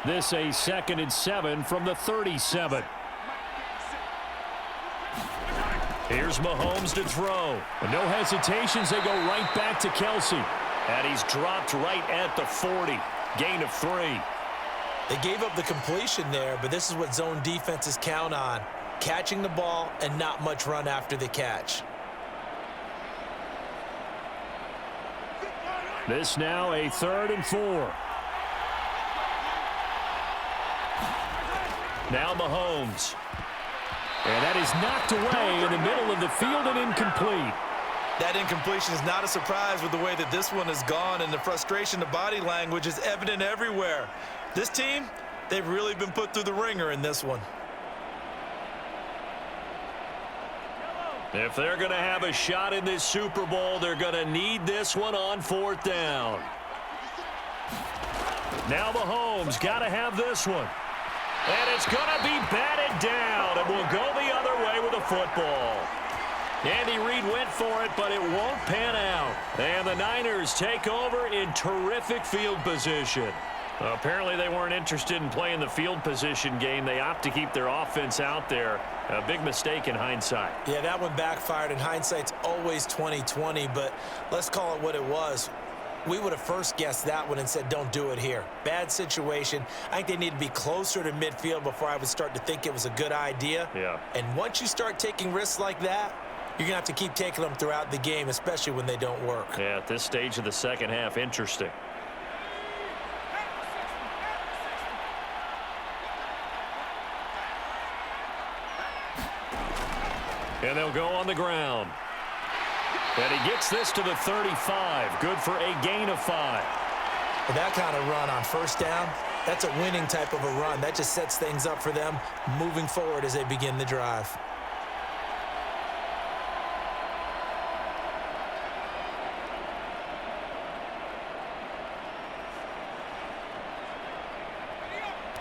This a 2nd and 7 from the 37. Here's Mahomes to throw. And no hesitations. They go right back to Kelsey. And he's dropped right at the 40. Gain of 3. They gave up the completion there, but this is what zone defenses count on. Catching the ball and not much run after the catch. This now a 3rd and 4. Now Mahomes. And that is knocked away in the middle of the field and incomplete. That incompletion is not a surprise with the way that this one has gone, and the frustration, the body language is evident everywhere. This team, they've really been put through the ringer in this one. If they're going to have a shot in this Super Bowl, they're going to need this one on 4th down. Now Mahomes got to have this one. And it's going to be batted down, and we'll go the other way with the football. Andy Reid went for it, but it won't pan out. And the Niners take over in terrific field position. Apparently they weren't interested in playing the field position game. They opt to keep their offense out there. A big mistake in hindsight. Yeah, that one backfired, and hindsight's always 20/20, but let's call it what it was. We would have first guessed that one and said, don't do it here. Bad situation. I think they need to be closer to midfield before I would start to think it was a good idea. Yeah. And once you start taking risks like that, you're going to have to keep taking them throughout the game, especially when they don't work. Yeah, at this stage of the second half, interesting. And they'll go on the ground. And he gets this to the 35. Good for a gain of 5. With that kind of run on first down, that's a winning type of a run. That just sets things up for them moving forward as they begin the drive.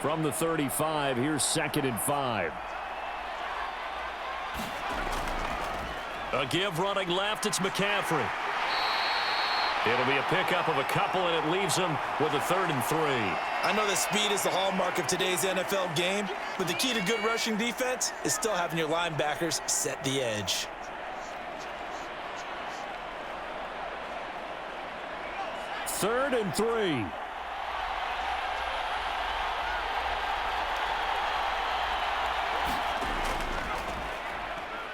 From the 35, here's 2nd and 5. A give running left, it's McCaffrey. It'll be a pickup of a couple, and it leaves him with a 3rd and 3. I know that speed is the hallmark of today's NFL game, but the key to good rushing defense is still having your linebackers set the edge. Third and 3.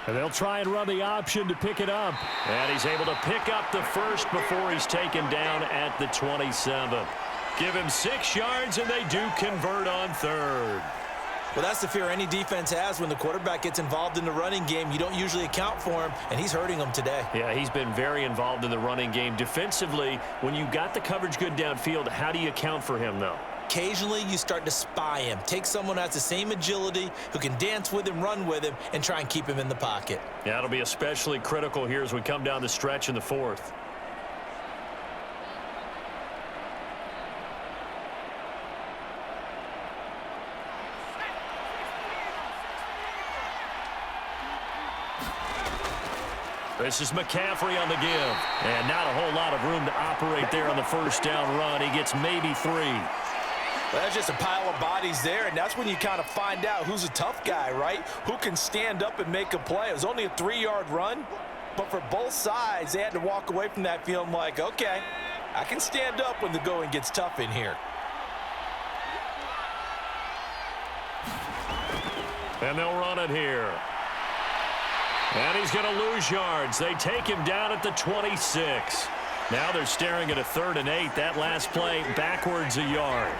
And they'll try and run the option to pick it up. And he's able to pick up the first before he's taken down at the 27. Give him 6 yards, and they do convert on 3rd. Well, that's the fear any defense has when the quarterback gets involved in the running game. You don't usually account for him, and he's hurting them today. Yeah, he's been very involved in the running game. Defensively, when you got the coverage good downfield, how do you account for him, though? Occasionally, you start to spy him. Take someone who has the same agility, who can dance with him, run with him, and try and keep him in the pocket. Yeah, it'll be especially critical here as we come down the stretch in the 4th. This is McCaffrey on the give. And not a whole lot of room to operate there on the first down run. He gets maybe 3. Well, that's just a pile of bodies there, and that's when you kind of find out who's a tough guy, right? Who can stand up and make a play. It was only a 3-yard run, but for both sides, they had to walk away from that feeling like, okay, I can stand up when the going gets tough in here. And they'll run it here. And he's going to lose yards. They take him down at the 26. Now they're staring at a 3rd and 8. That last play backwards a yard.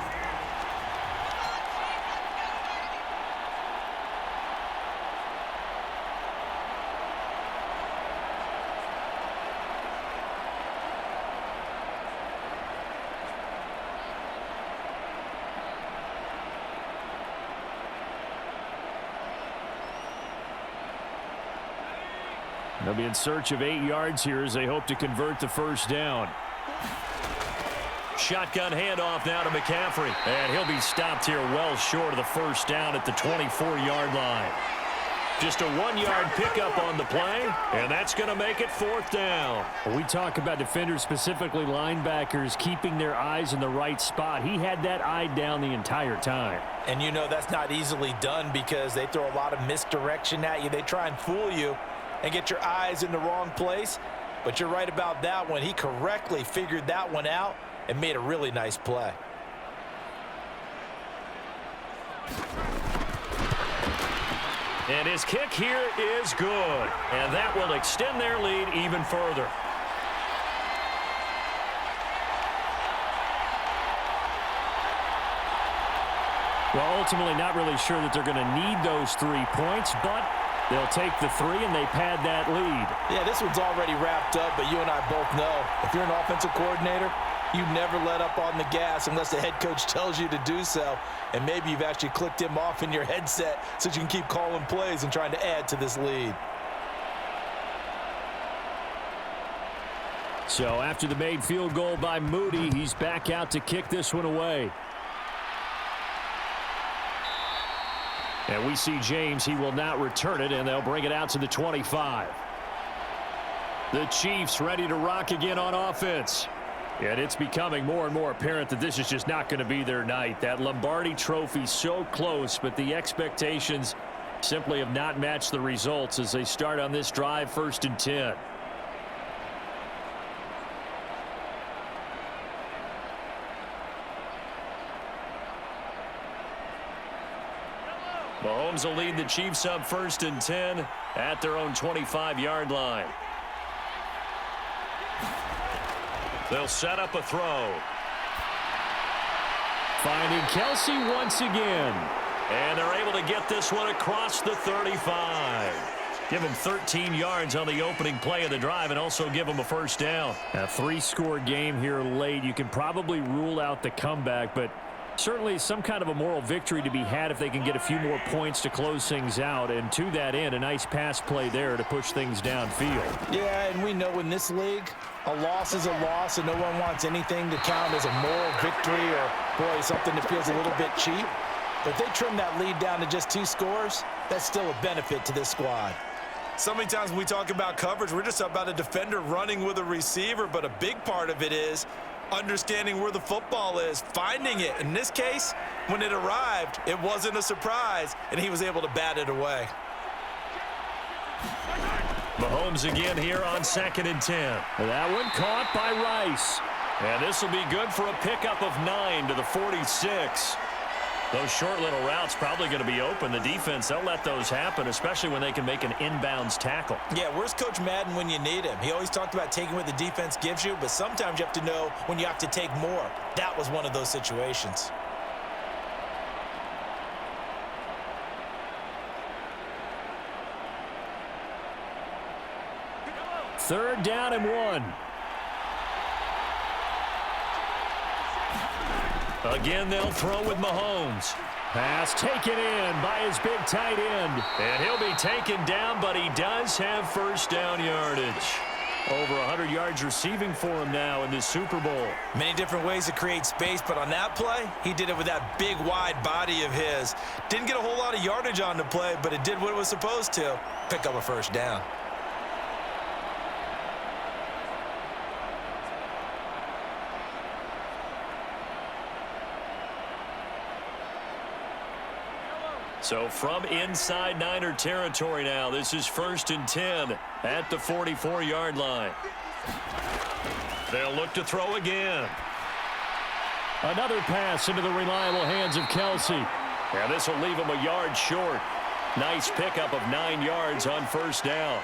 They'll be in search of 8 yards here as they hope to convert the first down. Shotgun handoff now to McCaffrey. And he'll be stopped here well short of the first down at the 24-yard line. Just a 1-yard pickup on the play, and that's going to make it 4th down. We talk about defenders, specifically linebackers, keeping their eyes in the right spot. He had that eye down the entire time. And you know that's not easily done because they throw a lot of misdirection at you. They try and fool you and get your eyes in the wrong place. But you're right about that one. He correctly figured that one out and made a really nice play. And his kick here is good. And that will extend their lead even further. Well, ultimately not really sure that they're going to need those 3 points, but they'll take the 3 and they pad that lead. Yeah, this one's already wrapped up, but you and I both know if you're an offensive coordinator, you never let up on the gas unless the head coach tells you to do so. And maybe you've actually clicked him off in your headset so you can keep calling plays and trying to add to this lead. So after the made field goal by Moody, he's back out to kick this one away. And we see James. He will not return it, and they'll bring it out to the 25. The Chiefs ready to rock again on offense. And it's becoming more and more apparent that this is just not going to be their night. That Lombardi trophy so close, but the expectations simply have not matched the results as they start on this drive, 1st and 10. Mahomes will lead the Chiefs up 1st and 10 at their own 25-yard line. They'll set up a throw. Finding Kelsey once again. And they're able to get this one across the 35. Give him 13 yards on the opening play of the drive and also give him a first down. A 3-score game here late. You can probably rule out the comeback, but certainly some kind of a moral victory to be had if they can get a few more points to close things out. And to that end, a nice pass play there to push things downfield. Yeah, and we know in this league, a loss is a loss, and no one wants anything to count as a moral victory or, boy, something that feels a little bit cheap. But if they trim that lead down to just 2 scores, that's still a benefit to this squad. So many times when we talk about coverage, we're just about a defender running with a receiver, but a big part of it is understanding where the football is, finding it. In this case, when it arrived, it wasn't a surprise, and he was able to bat it away. Mahomes again here on 2nd and 10. That one caught by Rice. And this will be good for a pickup of 9 to the 46. Those short little routes probably going to be open. The defense, they'll let those happen, especially when they can make an inbounds tackle. Yeah, where's Coach Madden when you need him? He always talked about taking what the defense gives you, but sometimes you have to know when you have to take more. That was one of those situations. Third down and 1. Again, they'll throw with Mahomes. Pass taken in by his big tight end. And he'll be taken down, but he does have first down yardage. Over 100 yards receiving for him now in this Super Bowl. Many different ways to create space, but on that play, he did it with that big, wide body of his. Didn't get a whole lot of yardage on the play, but it did what it was supposed to. Pick up a first down. So from inside Niner territory now, this is 1st and 10 at the 44-yard line. They'll look to throw again. Another pass into the reliable hands of Kelsey. And this will leave him a yard short. Nice pickup of 9 yards on first down.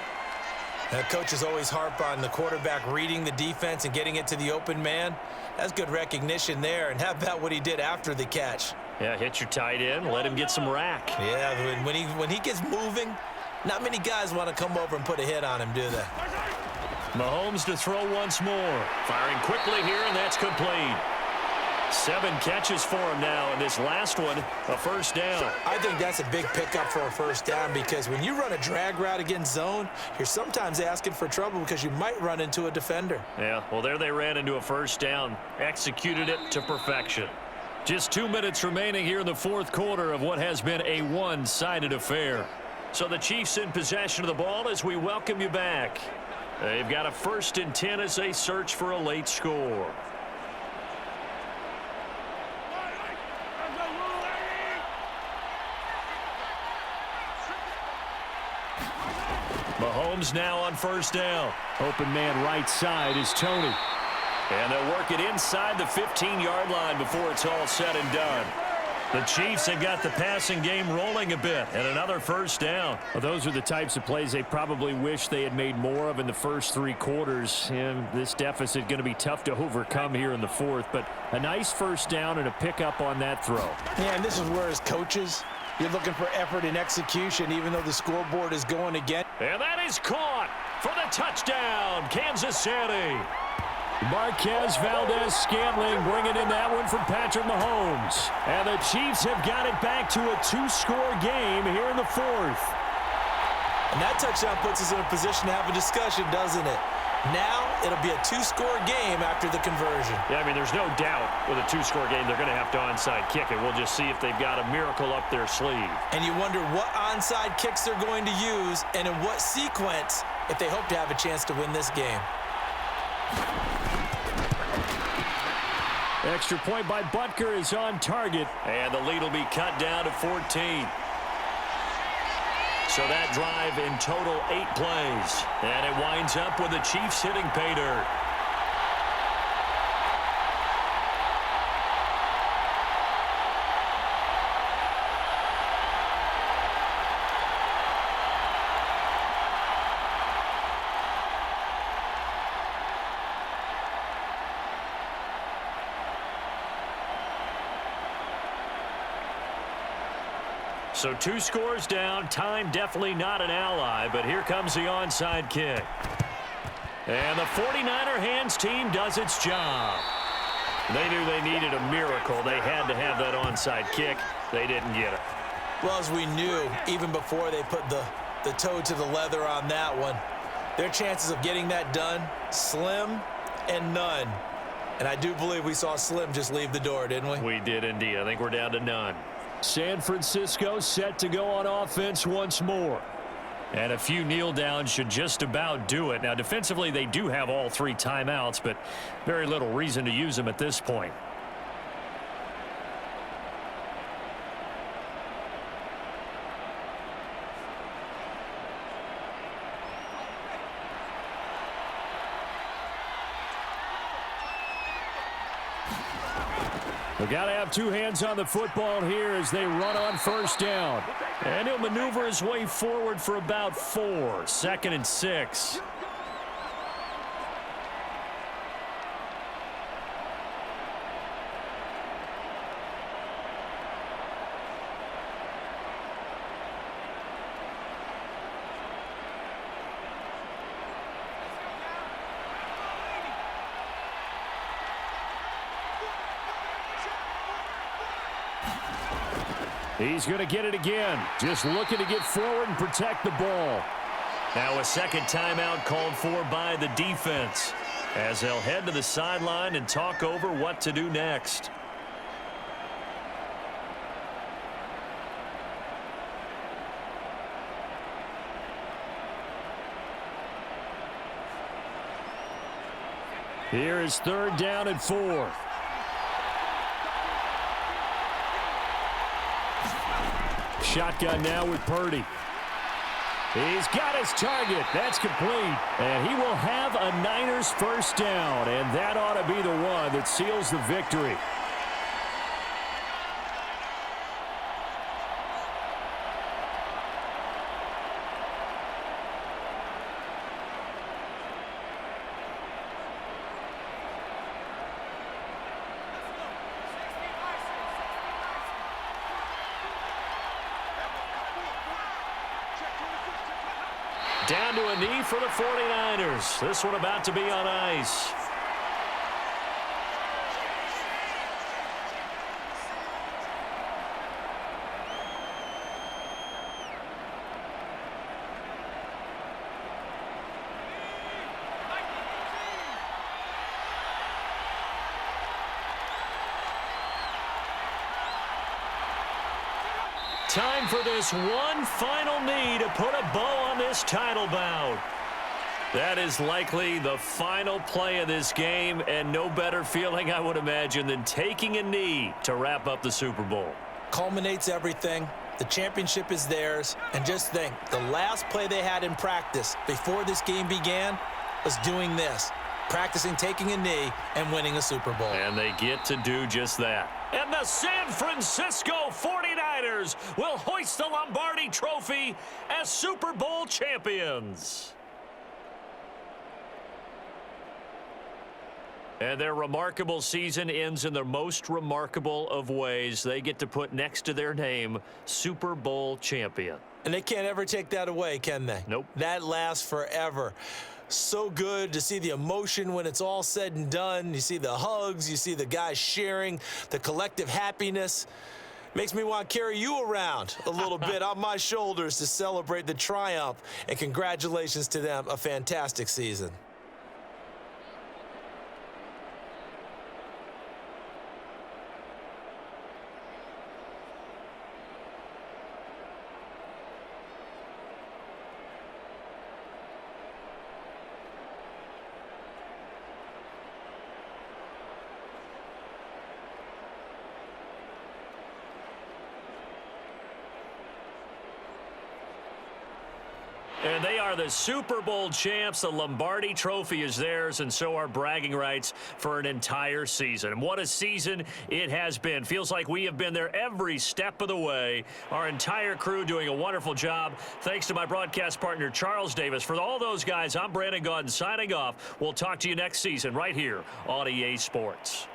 Coaches always harp on the quarterback reading the defense and getting it to the open man. That's good recognition there. And how about what he did after the catch? Yeah, hit your tight end, let him get some rack. Yeah, when he gets moving, not many guys want to come over and put a hit on him, do they? Mahomes to throw once more. Firing quickly here, and that's complete. 7 catches for him now, and this last one, a first down. I think that's a big pickup for a first down because when you run a drag route against zone, you're sometimes asking for trouble because you might run into a defender. Yeah, well, there they ran into a first down. Executed it to perfection. Just 2 minutes remaining here in the 4th quarter of what has been a one-sided affair. So the Chiefs in possession of the ball as we welcome you back. They've got a 1st and 10 as they search for a late score. Mahomes now on first down. Open man right side is Tony. And they'll work it inside the 15-yard line before it's all said and done. The Chiefs have got the passing game rolling a bit, and another first down. Well, those are the types of plays they probably wish they had made more of in the first 3 quarters. And this deficit going to be tough to overcome here in the 4th, but a nice first down and a pickup on that throw. Yeah, and this is where as coaches, you're looking for effort and execution, even though the scoreboard is going again. And that is caught for the touchdown, Kansas City. Marquez Valdez-Scantling bringing in that one from Patrick Mahomes. And the Chiefs have got it back to a 2-score game here in the 4th. And that touchdown puts us in a position to have a discussion, doesn't it? Now it'll be a 2-score game after the conversion. Yeah, I mean, there's no doubt with a 2-score game they're going to have to onside kick it. We'll just see if they've got a miracle up their sleeve. And you wonder what onside kicks they're going to use and in what sequence if they hope to have a chance to win this game. Extra point by Butker is on target. And the lead will be cut down to 14. So that drive in total 8 plays. And it winds up with the Chiefs hitting pay dirt. So 2 scores down. Time definitely not an ally, but here comes the onside kick. And the 49er hands team does its job. They knew they needed a miracle. They had to have that onside kick. They didn't get it. Well, as we knew, even before they put the toe to the leather on that one, their chances of getting that done, slim and none. And I do believe we saw Slim just leave the door, didn't we? We did indeed. I think we're down to none. San Francisco set to go on offense once more. And a few kneel downs should just about do it. Now, defensively, they do have all 3 timeouts, but very little reason to use them at this point. They got to have 2 hands on the football here as they run on first down. And he'll maneuver his way forward for about 4. 2nd and 6. He's going to get it again. Just looking to get forward and protect the ball. Now a second timeout called for by the defense as they'll head to the sideline and talk over what to do next. Here is 3rd down and 4. Shotgun now with Purdy. He's got his target. That's complete. And he will have a Niners first down. And that ought to be the one that seals the victory. Down to a knee for the 49ers. This one about to be on ice. Time for this one final knee to put a bow on this title bout. That is likely the final play of this game, and no better feeling, I would imagine, than taking a knee to wrap up the Super Bowl. Culminates everything. The championship is theirs. And just think, the last play they had in practice before this game began was doing this. Practicing taking a knee and winning a Super Bowl. And they get to do just that. And the San Francisco 49ers will hoist the Lombardi Trophy as Super Bowl champions. And their remarkable season ends in the most remarkable of ways. They get to put next to their name, Super Bowl champion. And they can't ever take that away, can they? Nope. That lasts forever. So good to see the emotion when it's all said and done. You see the hugs, you see the guys sharing, the collective happiness. Makes me want to carry you around a little bit on my shoulders to celebrate the triumph. And congratulations to them, a fantastic season. And they are the Super Bowl champs. The Lombardi Trophy is theirs, and so are bragging rights for an entire season. And what a season it has been. Feels like we have been there every step of the way. Our entire crew doing a wonderful job. Thanks to my broadcast partner, Charles Davis. For all those guys, I'm Brandon Gaudin signing off. We'll talk to you next season right here on EA Sports.